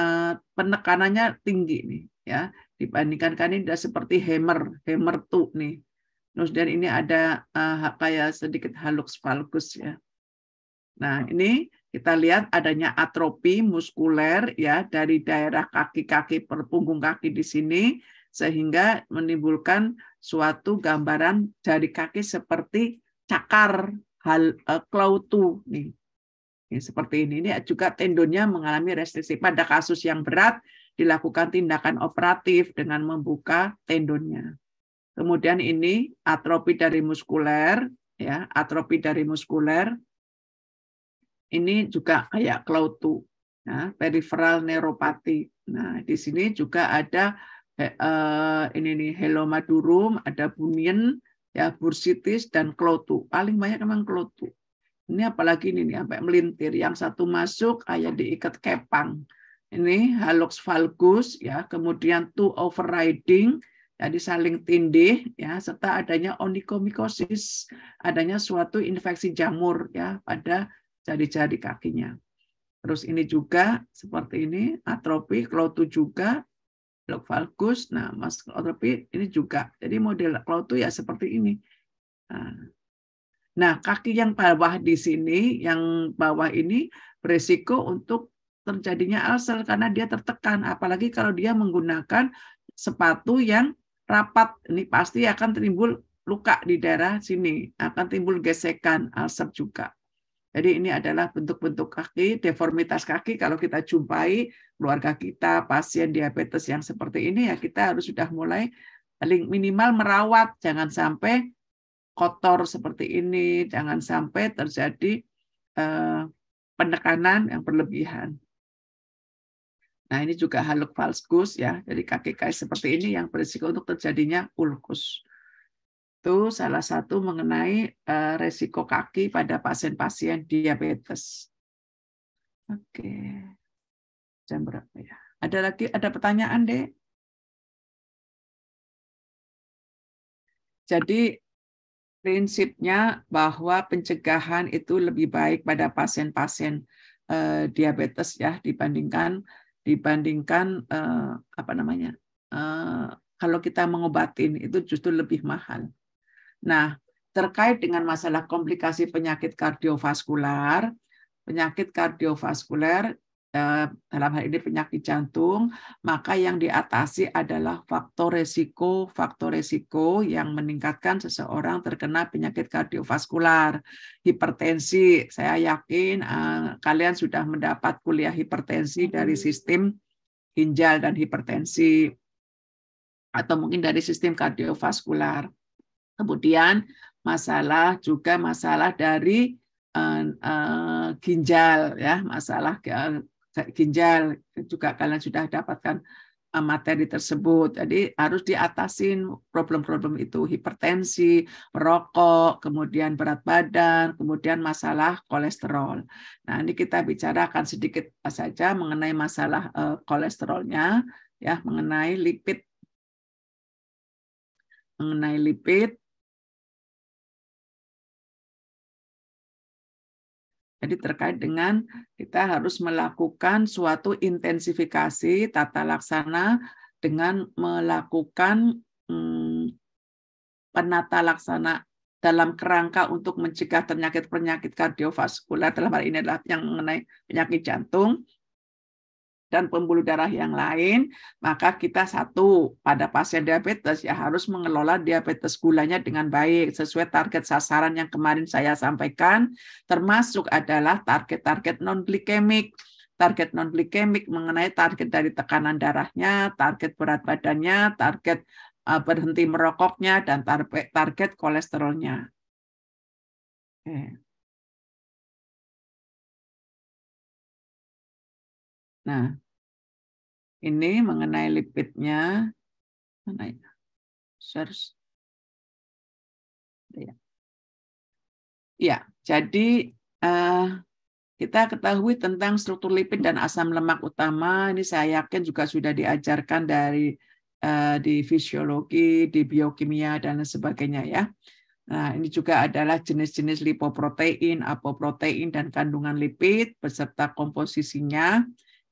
penekanannya tinggi nih, ya. Dibandingkan kan ini udah seperti hammer 2 nih. Dan ini ada kayak sedikit hallux valgus ya. Nah, ini kita lihat adanya atrofi muskuler ya dari daerah kaki-kaki punggung kaki di sini sehingga menimbulkan suatu gambaran jari kaki seperti cakar Clow-2 nih. Ini seperti ini. Ini juga tendonnya mengalami restriksi. Pada kasus yang berat dilakukan tindakan operatif dengan membuka tendonnya. Kemudian ini atrofi dari muskuler, ya, atrofi dari muskuler. Ini juga kayak Clow-2, ya, peripheral neuropati. Nah, di sini juga ada ini nih helomadurum, ada bunion, ya, bursitis dan Clow-2. Paling banyak memang Clow-2. Ini apalagi ini nih sampai melintir. Yang satu masuk kayak diikat kepang. Ini hallux valgus, ya, kemudian 2 overriding. Jadi saling tindih ya, serta adanya onychomycosis, adanya suatu infeksi jamur ya pada jari-jari kakinya. Terus ini juga seperti ini atrofi Clow-2 juga, hallux valgus. Nah, atrofi ini juga. Jadi model Clow-2 ya seperti ini. Nah, kaki yang bawah di sini, yang bawah ini beresiko untuk terjadinya ulcer karena dia tertekan, apalagi kalau dia menggunakan sepatu yang rapat, ini pasti akan timbul luka di daerah sini, akan timbul gesekan, ulcer juga. Jadi ini adalah bentuk-bentuk kaki, deformitas kaki kalau kita jumpai keluarga kita, pasien diabetes yang seperti ini, ya kita harus sudah mulai minimal merawat, jangan sampai kotor seperti ini, jangan sampai terjadi penekanan yang berlebihan. Nah, ini juga hallux valgus ya, jadi kaki-kaki seperti ini yang berisiko untuk terjadinya ulkus. Itu salah satu mengenai resiko kaki pada pasien-pasien diabetes. Oke. Jam berapa ya? Ada pertanyaan, Dek? Jadi prinsipnya bahwa pencegahan itu lebih baik pada pasien-pasien diabetes ya dibandingkan kalau kita mengobatin itu justru lebih mahal. Nah, terkait dengan masalah komplikasi penyakit kardiovaskuler dalam hal ini penyakit jantung, maka yang diatasi adalah faktor resiko yang meningkatkan seseorang terkena penyakit kardiovaskuler, hipertensi. Saya yakin kalian sudah mendapat kuliah hipertensi dari sistem ginjal dan hipertensi, atau mungkin dari sistem kardiovaskuler. Kemudian masalah dari ginjal ya, masalah ginjal juga kalian sudah dapatkan materi tersebut. Jadi harus diatasin problem-problem itu, hipertensi, merokok, kemudian berat badan, kemudian masalah kolesterol. Nah, ini kita bicarakan sedikit saja mengenai masalah kolesterolnya ya, mengenai lipid. Jadi terkait dengan kita harus melakukan suatu intensifikasi tata laksana dengan melakukan penata laksana dalam kerangka untuk mencegah penyakit-penyakit kardiovaskular, dalam hal ini adalah yang mengenai penyakit jantung dan pembuluh darah yang lain, maka kita satu, pada pasien diabetes ya harus mengelola diabetes gulanya dengan baik sesuai target sasaran yang kemarin saya sampaikan, termasuk adalah target-target non-glikemik. Target non-glikemik mengenai target dari tekanan darahnya, target berat badannya, target berhenti merokoknya, dan target kolesterolnya. Oke. Nah, ini mengenai lipidnya. Mana ya? Search. Ya, jadi kita ketahui tentang struktur lipid dan asam lemak utama. Ini saya yakin juga sudah diajarkan di fisiologi, di biokimia, dan sebagainya ya. Nah, ini juga adalah jenis-jenis lipoprotein, apoprotein, dan kandungan lipid beserta komposisinya.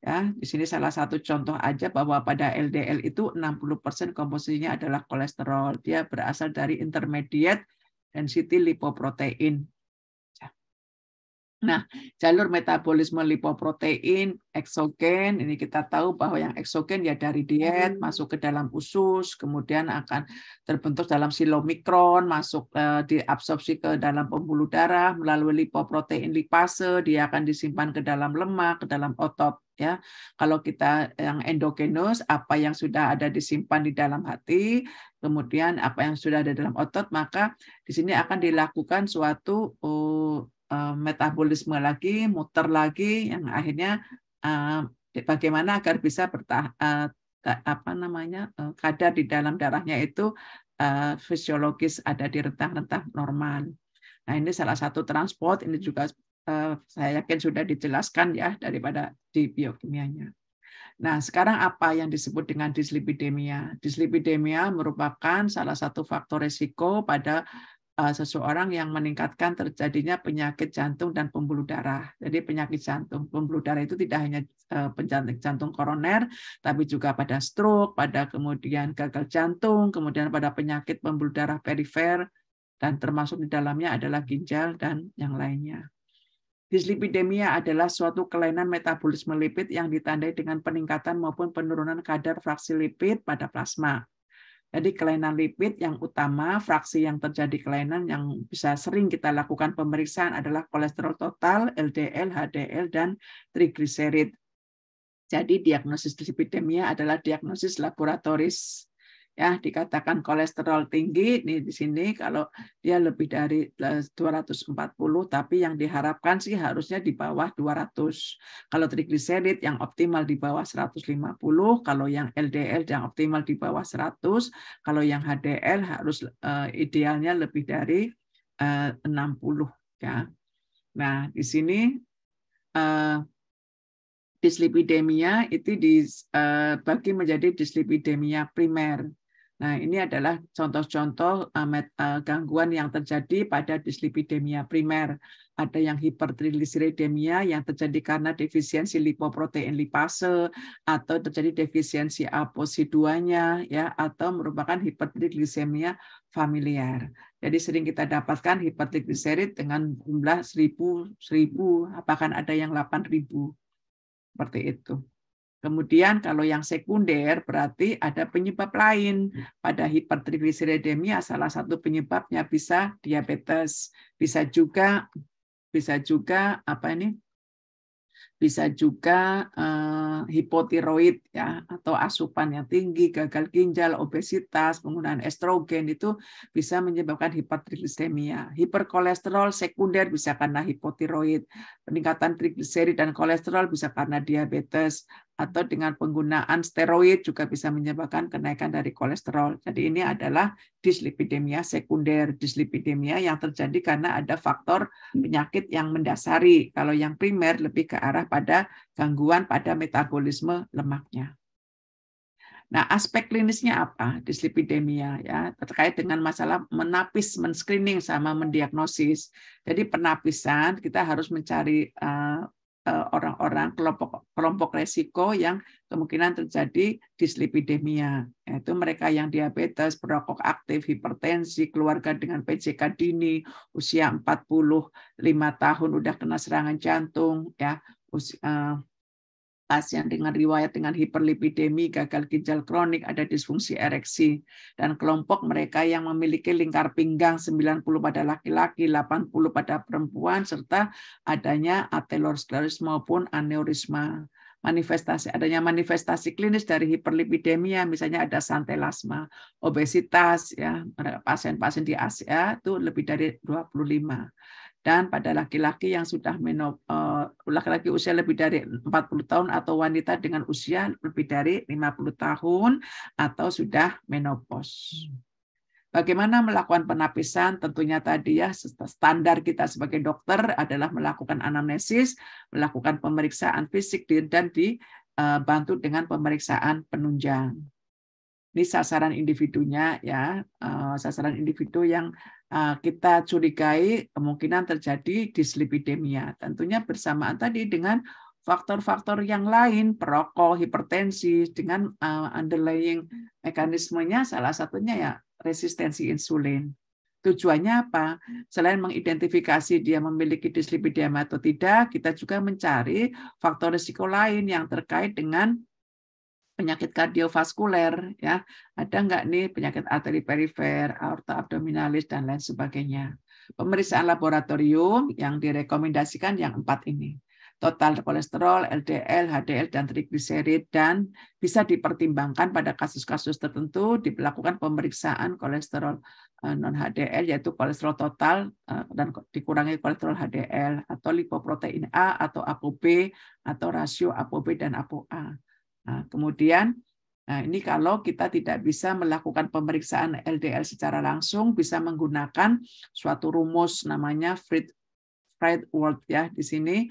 Ya, di sini salah satu contoh aja bahwa pada LDL itu 60% komposisinya adalah kolesterol. Dia berasal dari intermediate density lipoprotein. Nah, jalur metabolisme lipoprotein, eksogen, ini kita tahu bahwa yang eksogen ya dari diet, masuk ke dalam usus, kemudian akan terbentuk dalam silomikron, masuk diabsorpsi ke dalam pembuluh darah, melalui lipoprotein lipase, dia akan disimpan ke dalam lemak, ke dalam otot. Ya, kalau kita yang endogenus, apa yang sudah ada disimpan di dalam hati, kemudian apa yang sudah ada dalam otot, maka di sini akan dilakukan suatu metabolisme lagi, muter lagi, yang akhirnya bagaimana agar bisa kadar di dalam darahnya itu fisiologis ada di rentang-rentang normal. Nah, ini salah satu transport, ini juga saya yakin sudah dijelaskan ya daripada di biokimianya. Nah, sekarang apa yang disebut dengan dislipidemia? Dislipidemia merupakan salah satu faktor risiko pada seseorang yang meningkatkan terjadinya penyakit jantung dan pembuluh darah. Jadi penyakit jantung, pembuluh darah itu tidak hanya penyakit jantung koroner, tapi juga pada stroke, pada kemudian gagal jantung, kemudian pada penyakit pembuluh darah perifer, dan termasuk di dalamnya adalah ginjal dan yang lainnya. Dislipidemia adalah suatu kelainan metabolisme lipid yang ditandai dengan peningkatan maupun penurunan kadar fraksi lipid pada plasma. Jadi kelainan lipid yang utama, fraksi yang terjadi kelainan yang bisa sering kita lakukan pemeriksaan adalah kolesterol total, LDL, HDL, dan trigliserid. Jadi diagnosis dislipidemia adalah diagnosis laboratoris. Ya, dikatakan kolesterol tinggi nih di sini kalau dia lebih dari 240, tapi yang diharapkan sih harusnya di bawah 200. Kalau trigliserid yang optimal di bawah 150, kalau yang LDL yang optimal di bawah 100, kalau yang HDL harus idealnya lebih dari 60 ya. Nah, di sini dislipidemia itu dibagi menjadi dislipidemia primer. Nah, ini adalah contoh-contoh gangguan yang terjadi pada dislipidemia primer. Ada yang hipertrigliseridemia yang terjadi karena defisiensi lipoprotein lipase, atau terjadi defisiensi ApoC2-nya, ya, atau merupakan hipertriglisemia familiar. Jadi sering kita dapatkan hipertrigliserid dengan jumlah 1000, bahkan ada yang 8000. Seperti itu. Kemudian kalau yang sekunder berarti ada penyebab lain. Pada hipertrigliseridemia salah satu penyebabnya bisa diabetes, bisa juga bisa juga hipotiroid ya, atau asupan yang tinggi, gagal ginjal, obesitas, penggunaan estrogen itu bisa menyebabkan hipertriglisemia. Hiperkolesterol sekunder bisa karena hipotiroid, peningkatan trigliserid dan kolesterol bisa karena diabetes, atau dengan penggunaan steroid juga bisa menyebabkan kenaikan dari kolesterol. Jadi ini adalah dislipidemia sekunder, dislipidemia yang terjadi karena ada faktor penyakit yang mendasari. Kalau yang primer lebih ke arah pada gangguan pada metabolisme lemaknya. Nah, aspek klinisnya apa? Dislipidemia ya, terkait dengan masalah menapis, men-screening sama mendiagnosis. Jadi penapisan kita harus mencari orang-orang kelompok resiko yang kemungkinan terjadi dislipidemia, yaitu mereka yang diabetes, perokok aktif, hipertensi, keluarga dengan PJK dini, usia 45 tahun udah kena serangan jantung, ya, pasien dengan riwayat dengan hiperlipidemi, gagal ginjal kronik, ada disfungsi ereksi, dan kelompok mereka yang memiliki lingkar pinggang 90 pada laki-laki, 80 pada perempuan, serta adanya aterosklerosis maupun aneurisma. Adanya manifestasi klinis dari hiperlipidemia, misalnya ada santelasma, obesitas, ya, pasien-pasien di Asia itu lebih dari 25. Dan pada laki-laki yang sudah laki-laki usia lebih dari 40 tahun atau wanita dengan usia lebih dari 50 tahun atau sudah menopause. Bagaimana melakukan penapisan? Tentunya tadi ya standar kita sebagai dokter adalah melakukan anamnesis, melakukan pemeriksaan fisik dan dibantu dengan pemeriksaan penunjang. Ini sasaran individunya ya, sasaran individu yang kita curigai kemungkinan terjadi dislipidemia. Tentunya bersamaan tadi dengan faktor-faktor yang lain, perokok, hipertensi, dengan underlying mekanismenya salah satunya ya resistensi insulin. Tujuannya apa? Selain mengidentifikasi dia memiliki dislipidemia atau tidak, kita juga mencari faktor risiko lain yang terkait dengan penyakit kardiovaskuler, ya, ada nggak nih penyakit arteri perifer, aorta abdominalis dan lain sebagainya. Pemeriksaan laboratorium yang direkomendasikan yang 4 ini. Total kolesterol, LDL, HDL, dan trigliserid, dan bisa dipertimbangkan pada kasus-kasus tertentu dilakukan pemeriksaan kolesterol non-HDL, yaitu kolesterol total dan dikurangi kolesterol HDL, atau lipoprotein A, atau ApoB, atau rasio ApoB dan ApoA. Nah, kemudian ini kalau kita tidak bisa melakukan pemeriksaan LDL secara langsung, bisa menggunakan suatu rumus namanya Friedewald ya. Di sini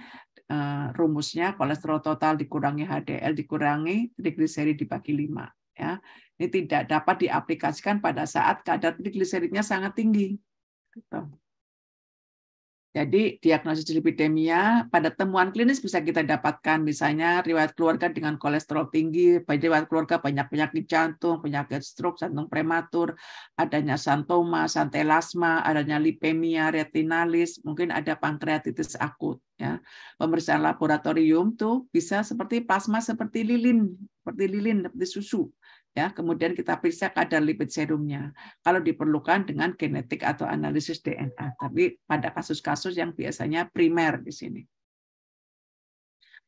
rumusnya kolesterol total dikurangi HDL dikurangi trigliserid dibagi 5 ya. Ini tidak dapat diaplikasikan pada saat kadar trigliseridnya sangat tinggi. Gitu. Jadi diagnosis dislipidemia pada temuan klinis bisa kita dapatkan misalnya riwayat keluarga dengan kolesterol tinggi, riwayat keluarga banyak penyakit jantung, penyakit stroke, jantung prematur, adanya santoma, santelasma, adanya lipemia retinalis, mungkin ada pankreatitis akut. Ya. Pemeriksaan laboratorium tuh bisa seperti plasma seperti lilin, seperti susu. Ya, kemudian kita periksa kadar lipid serumnya. Kalau diperlukan dengan genetik atau analisis DNA, tapi pada kasus-kasus yang biasanya primer di sini.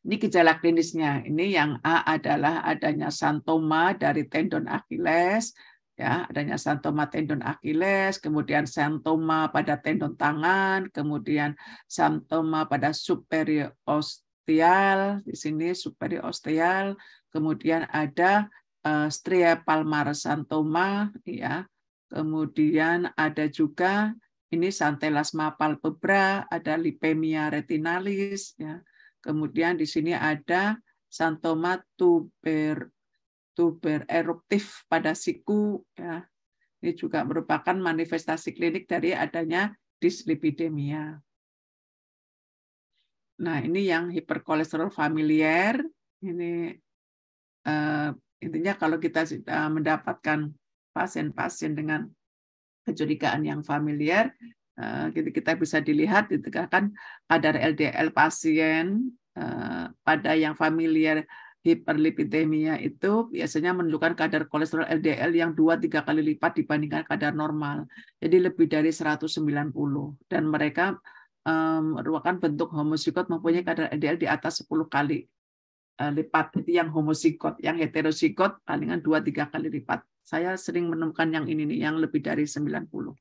Ini gejala klinisnya. Ini yang A adalah adanya santoma dari tendon Achilles, ya, adanya santoma tendon Achilles, kemudian santoma pada tendon tangan, kemudian santoma pada superior osteal, di sini superior osteal, kemudian ada stria palmar santoma, ya. Kemudian ada juga ini santelasma palpebra, ada lipemia retinalis, ya. Kemudian di sini ada santoma tuber eruptif pada siku, ya. Ini juga merupakan manifestasi klinik dari adanya dislipidemia. Nah, ini yang hiperkolesterol familiar, ini intinya kalau kita mendapatkan pasien-pasien dengan kecurigaan yang familiar, kita bisa dilihat kan kadar LDL pasien pada yang familiar hiperlipidemia itu biasanya menunjukkan kadar kolesterol LDL yang 2-3 kali lipat dibandingkan kadar normal. Jadi lebih dari 190 dan mereka merupakan bentuk homozigot mempunyai kadar LDL di atas 10 kali lipat, itu yang homozigot, yang heterozigot palingan 2-3 kali lipat. Saya sering menemukan yang ini nih, yang lebih dari 90.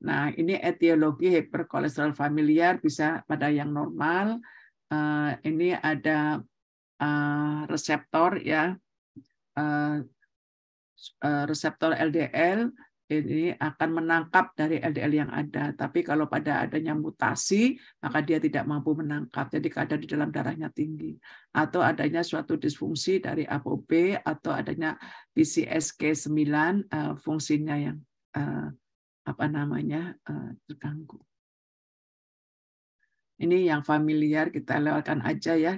Nah, ini etiologi hiperkolesterol familiar bisa pada yang normal. Ini ada reseptor ya, reseptor LDL ini akan menangkap dari LDL yang ada. Tapi kalau pada adanya mutasi, maka dia tidak mampu menangkap. Jadi kadar di dalam darahnya tinggi. Atau adanya suatu disfungsi dari ApoB, atau adanya PCSK9 fungsinya yang terganggu. Ini yang familiar, kita lewatkan aja ya.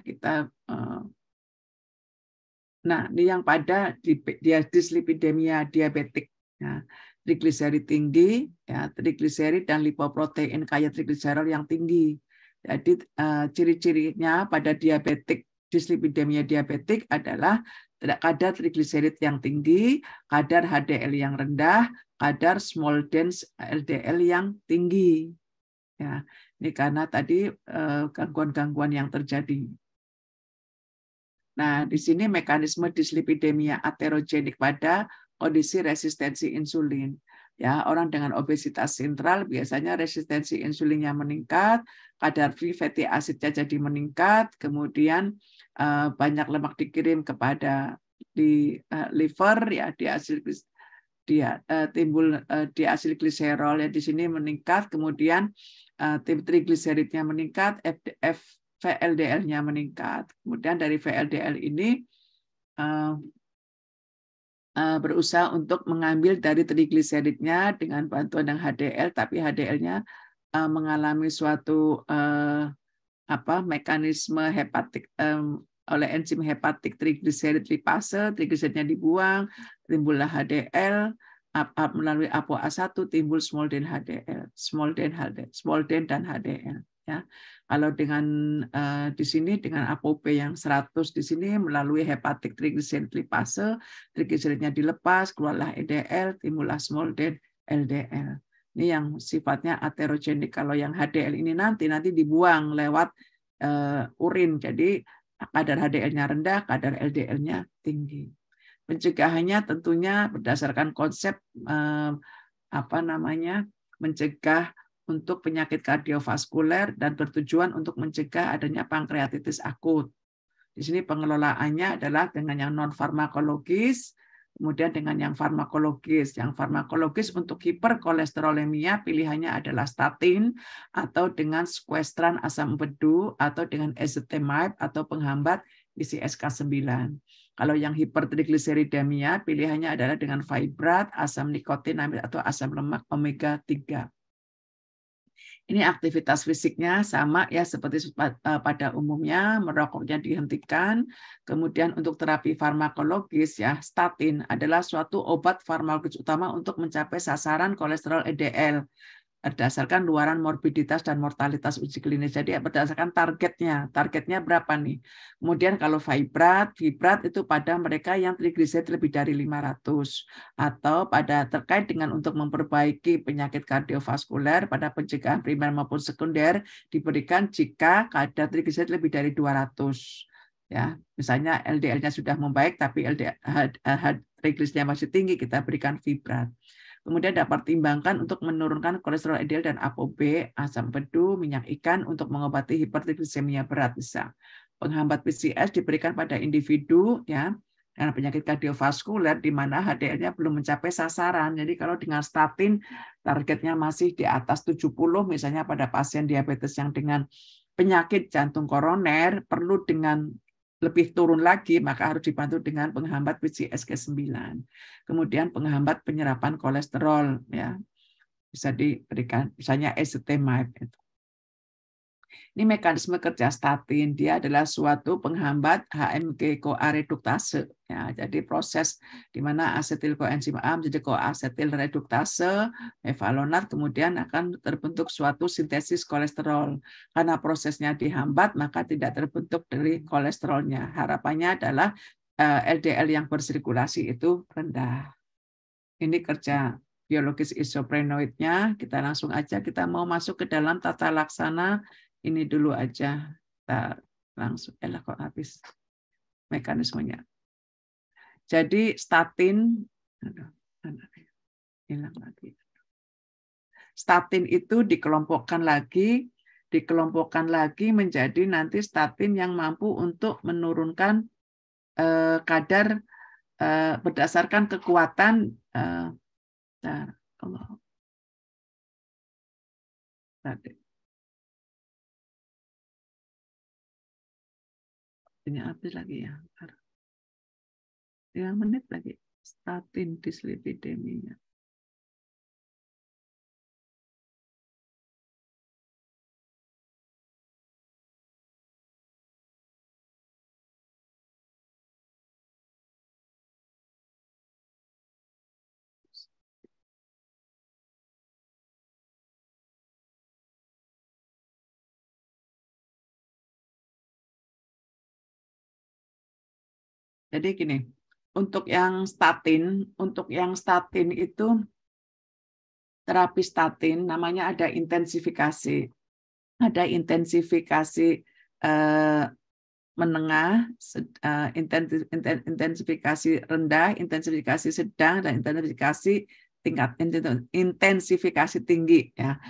Nah, ini yang pada dislipidemia diabetik. Ya, trigliserid tinggi, ya, trigliserid dan lipoprotein kaya trigliserol yang tinggi. Jadi ciri-cirinya pada diabetik, dislipidemia diabetik adalah kadar trigliserid yang tinggi, kadar HDL yang rendah, kadar small dense LDL yang tinggi. Ya, ini karena tadi gangguan-gangguan yang terjadi. Nah, di sini mekanisme dislipidemia aterogenik pada kondisi resistensi insulin. Ya, orang dengan obesitas sentral biasanya resistensi insulinnya meningkat, kadar free fatty acidnya jadi meningkat, kemudian banyak lemak dikirim kepada di liver, ya timbul diasilgliserol ya di sini meningkat, kemudian trigliseridnya meningkat, VLDL-nya meningkat. Kemudian dari VLDL ini berusaha untuk mengambil dari trigliseridnya dengan bantuan yang HDL, tapi HDL-nya mengalami suatu mekanisme hepatik oleh enzim hepatik trigliserid lipase, trigliseridnya dibuang, timbullah HDL, melalui ApoA1 timbul small den HDL, small den dan HDL. Ya, kalau dengan di sini dengan ApoB yang 100 di sini melalui hepatik trigliserid lipase, trigliseridnya dilepas, keluarlah LDL, timbullah small den LDL. Ini yang sifatnya aterogenik. Kalau yang HDL ini nanti dibuang lewat urin, jadi kadar HDL-nya rendah, kadar LDL-nya tinggi. Pencegahannya tentunya berdasarkan konsep mencegah untuk penyakit kardiovaskuler dan bertujuan untuk mencegah adanya pankreatitis akut. Di sini pengelolaannya adalah dengan yang non-farmakologis, kemudian dengan yang farmakologis. Yang farmakologis untuk hiperkolesterolemia pilihannya adalah statin, atau dengan sequestran asam empedu, atau dengan ezetimibe atau penghambat PCSK9. Kalau yang hipertrigliseridemia pilihannya adalah dengan fibrat, asam nikotinamid atau asam lemak omega 3. Ini aktivitas fisiknya sama ya seperti pada umumnya, merokoknya dihentikan. Kemudian untuk terapi farmakologis ya, statin adalah suatu obat farmakologis utama untuk mencapai sasaran kolesterol LDL berdasarkan luaran morbiditas dan mortalitas uji klinis. Jadi berdasarkan targetnya berapa nih. Kemudian kalau fibrat itu pada mereka yang trigliserid lebih dari 500, atau pada terkait dengan untuk memperbaiki penyakit kardiovaskuler pada pencegahan primer maupun sekunder diberikan jika kadar trigliserid lebih dari 200. Ya, misalnya LDL-nya sudah membaik tapi trigliseridnya masih tinggi, kita berikan fibrat. Kemudian dapat pertimbangkan untuk menurunkan kolesterol LDL dan ApoB, asam empedu, minyak ikan untuk mengobati hipertriglisemia berat bisa. Penghambat PCS diberikan pada individu ya dengan penyakit kardiovaskuler di mana HDL-nya belum mencapai sasaran. Jadi kalau dengan statin targetnya masih di atas 70, misalnya pada pasien diabetes yang dengan penyakit jantung koroner perlu dengan lebih turun lagi, maka harus dibantu dengan penghambat PCSK9. Kemudian penghambat penyerapan kolesterol ya. Bisa diberikan misalnya ezetimibe itu. Ini mekanisme kerja statin, dia adalah suatu penghambat HMG-CoA reduktase. Ya, jadi proses di mana asetil koenzim A menjadi koasetil reduktase, mevalonat, kemudian akan terbentuk suatu sintesis kolesterol. Karena prosesnya dihambat, maka tidak terbentuk dari kolesterolnya. Harapannya adalah LDL yang bersirkulasi itu rendah. Ini kerja biologis isoprenoidnya. Kita langsung aja, kita mau masuk ke dalam tata laksana. Ini dulu aja, kita langsung kok habis mekanismenya. Jadi statin, hilang lagi. Statin itu dikelompokkan lagi menjadi nanti statin yang mampu untuk menurunkan kadar berdasarkan kekuatan Allah. Tadi. Ini habis lagi ya. 3 menit lagi. Statin dislipideminya. Jadi gini, untuk yang statin itu terapi statin namanya ada intensifikasi. Ada intensifikasi menengah, intensifikasi rendah, intensifikasi sedang, dan intensifikasi intensifikasi tinggi. Ya.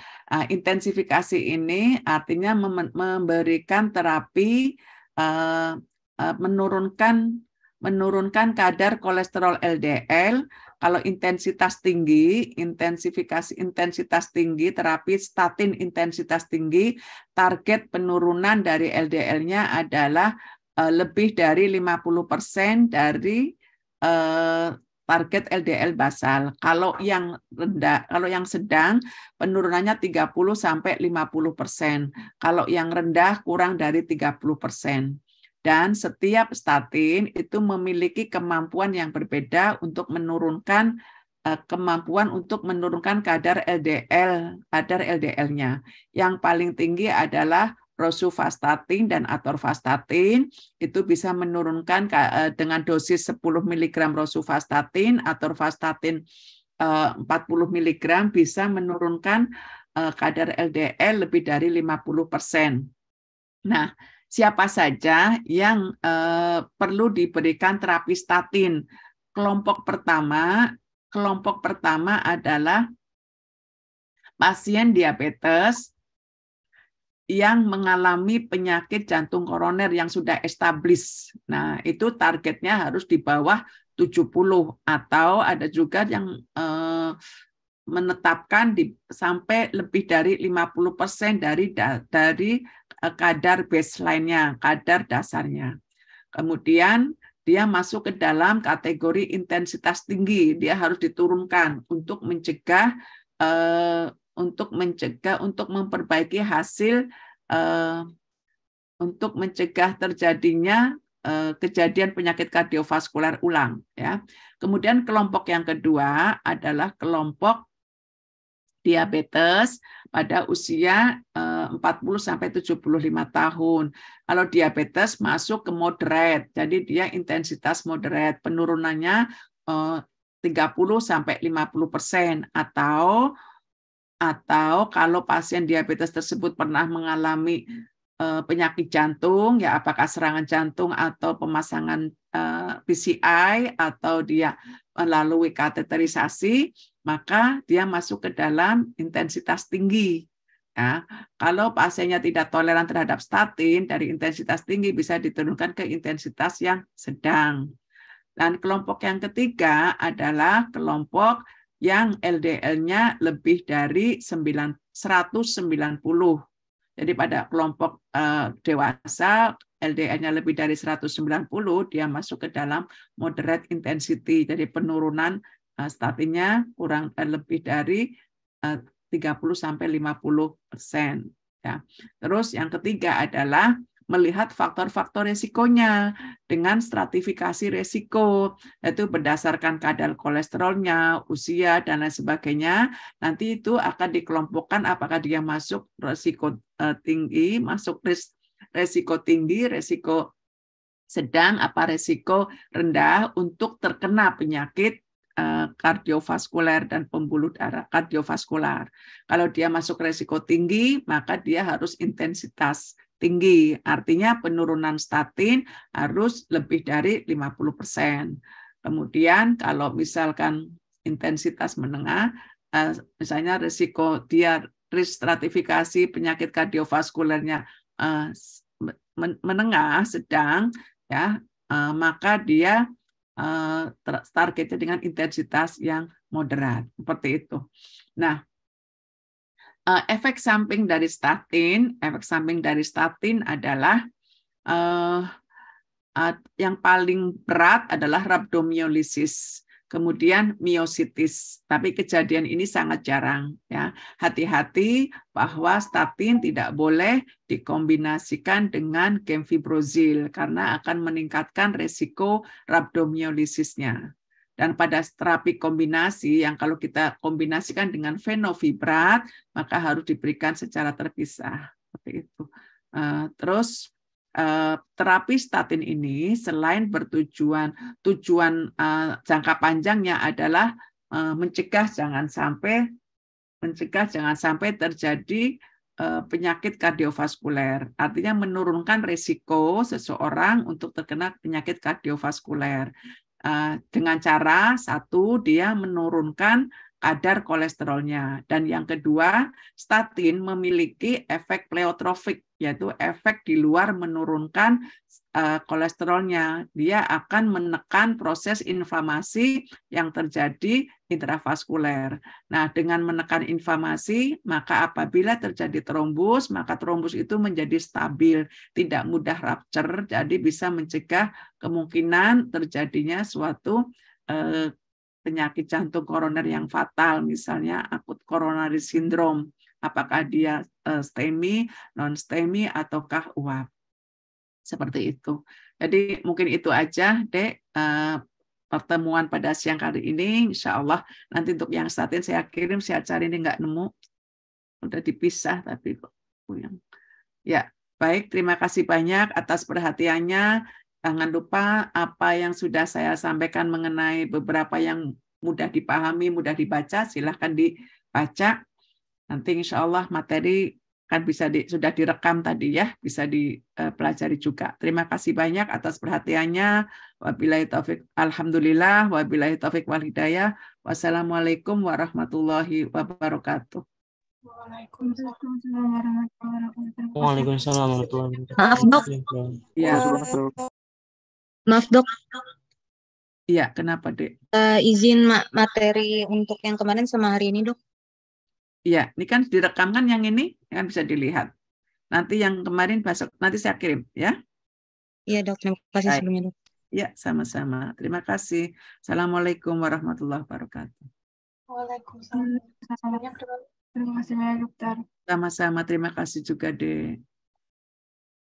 Intensifikasi ini artinya memberikan terapi menurunkan kadar kolesterol LDL. Kalau intensitas tinggi, terapi statin intensitas tinggi, target penurunan dari LDL-nya adalah lebih dari 50% dari target LDL basal. Kalau yang sedang penurunannya 30-50%. Kalau yang rendah kurang dari 30%. Dan setiap statin itu memiliki kemampuan yang berbeda untuk menurunkan kadar LDL-nya. Yang paling tinggi adalah rosuvastatin dan atorvastatin. Itu bisa menurunkan dengan dosis 10 mg rosuvastatin, atorvastatin 40 mg bisa menurunkan kadar LDL lebih dari 50%. Nah, siapa saja yang perlu diberikan terapi statin? Kelompok pertama adalah pasien diabetes yang mengalami penyakit jantung koroner yang sudah established. Nah, itu targetnya harus di bawah 70 atau ada juga yang menetapkan sampai lebih dari 50% dari kadar baseline-nya, kadar dasarnya. Kemudian dia masuk ke dalam kategori intensitas tinggi, dia harus diturunkan untuk memperbaiki hasil, untuk mencegah terjadinya kejadian penyakit kardiovaskular ulang. Ya. Kemudian kelompok yang kedua adalah kelompok diabetes pada usia 40-75 tahun. Kalau diabetes masuk ke moderate, jadi dia intensitas moderate, penurunannya 30-50%, atau kalau pasien diabetes tersebut pernah mengalami penyakit jantung, ya apakah serangan jantung atau pemasangan PCI atau dia melalui kateterisasi, maka dia masuk ke dalam intensitas tinggi. Ya, kalau pasiennya tidak toleran terhadap statin, dari intensitas tinggi bisa diturunkan ke intensitas yang sedang. Dan kelompok yang ketiga adalah kelompok yang LDL-nya lebih dari 190. Jadi pada kelompok dewasa, LDL-nya lebih dari 190, dia masuk ke dalam moderate intensity. Jadi penurunan statinnya kurang lebih dari 30-50%. Ya. Terus yang ketiga adalah melihat faktor-faktor resikonya dengan stratifikasi resiko, yaitu berdasarkan kadar kolesterolnya, usia, dan lain sebagainya. Nanti itu akan dikelompokkan apakah dia masuk resiko tinggi, masuk resiko tinggi, resiko sedang, apa resiko rendah untuk terkena penyakit kardiovaskuler dan pembuluh darah kardiovaskular. Kalau dia masuk resiko tinggi, maka dia harus intensitas tinggi. Artinya penurunan statin harus lebih dari 50%. Kemudian kalau misalkan intensitas menengah, misalnya risiko dia stratifikasi penyakit kardiovaskulernya menengah, sedang, ya, maka dia targetnya dengan intensitas yang moderat. Seperti itu. Nah, efek samping dari statin adalah yang paling berat adalah rhabdomyolysis, kemudian myositis. Tapi kejadian ini sangat jarang, ya. Hati-hati bahwa statin tidak boleh dikombinasikan dengan gemfibrozil karena akan meningkatkan resiko rhabdomyolysisnya. Dan pada terapi kombinasi yang kalau kita kombinasikan dengan fenovibrat, maka harus diberikan secara terpisah. Seperti itu. Terus terapi statin ini selain tujuan jangka panjangnya adalah mencegah jangan sampai terjadi penyakit kardiovaskuler. Artinya menurunkan risiko seseorang untuk terkena penyakit kardiovaskuler. Dengan cara satu, dia menurunkan kadar kolesterolnya. Dan yang kedua, statin memiliki efek pleiotrofik, yaitu efek di luar menurunkan kolesterolnya. Dia akan menekan proses inflamasi yang terjadi intravaskuler. Nah, dengan menekan inflamasi, maka apabila terjadi trombus, maka trombus itu menjadi stabil, tidak mudah rupture, jadi bisa mencegah kemungkinan terjadinya suatu penyakit jantung koroner yang fatal, misalnya akut coronary syndrome. Apakah dia STEMI, non-STEMI, ataukah UAP. Seperti itu. Jadi mungkin itu aja, Dek, pertemuan pada siang kali ini. Insya Allah nanti untuk yang statin saya kirim, saya cari ini nggak nemu. Udah dipisah, tapi kok yang. Ya, baik. Terima kasih banyak atas perhatiannya. Jangan lupa apa yang sudah saya sampaikan mengenai beberapa yang mudah dipahami, mudah dibaca, silahkan dibaca. Nanti insya Allah materi kan bisa sudah direkam tadi ya, bisa dipelajari juga. Terima kasih banyak atas perhatiannya. Wabillahi taufik, alhamdulillah, wabillahi taufik wal hidayah. Wassalamualaikum warahmatullahi wabarakatuh. Waalaikumsalam warahmatullahi wabarakatuh. Maaf, Dok. Ya. Maaf, Dok. Iya, kenapa, Dek? Izin materi untuk yang kemarin sama hari ini, Dok. Iya, ini kan direkam kan yang ini, kan bisa dilihat. Nanti yang kemarin besok, nanti saya kirim, ya. Iya, Dok. Terima kasih Baik. sebelumnya, Dok. Ya, sama-sama. Terima kasih. Assalamualaikum warahmatullahi wabarakatuh. Waalaikumsalam. Terima kasih banyak, Dokter. Sama-sama. Terima kasih juga, Dek.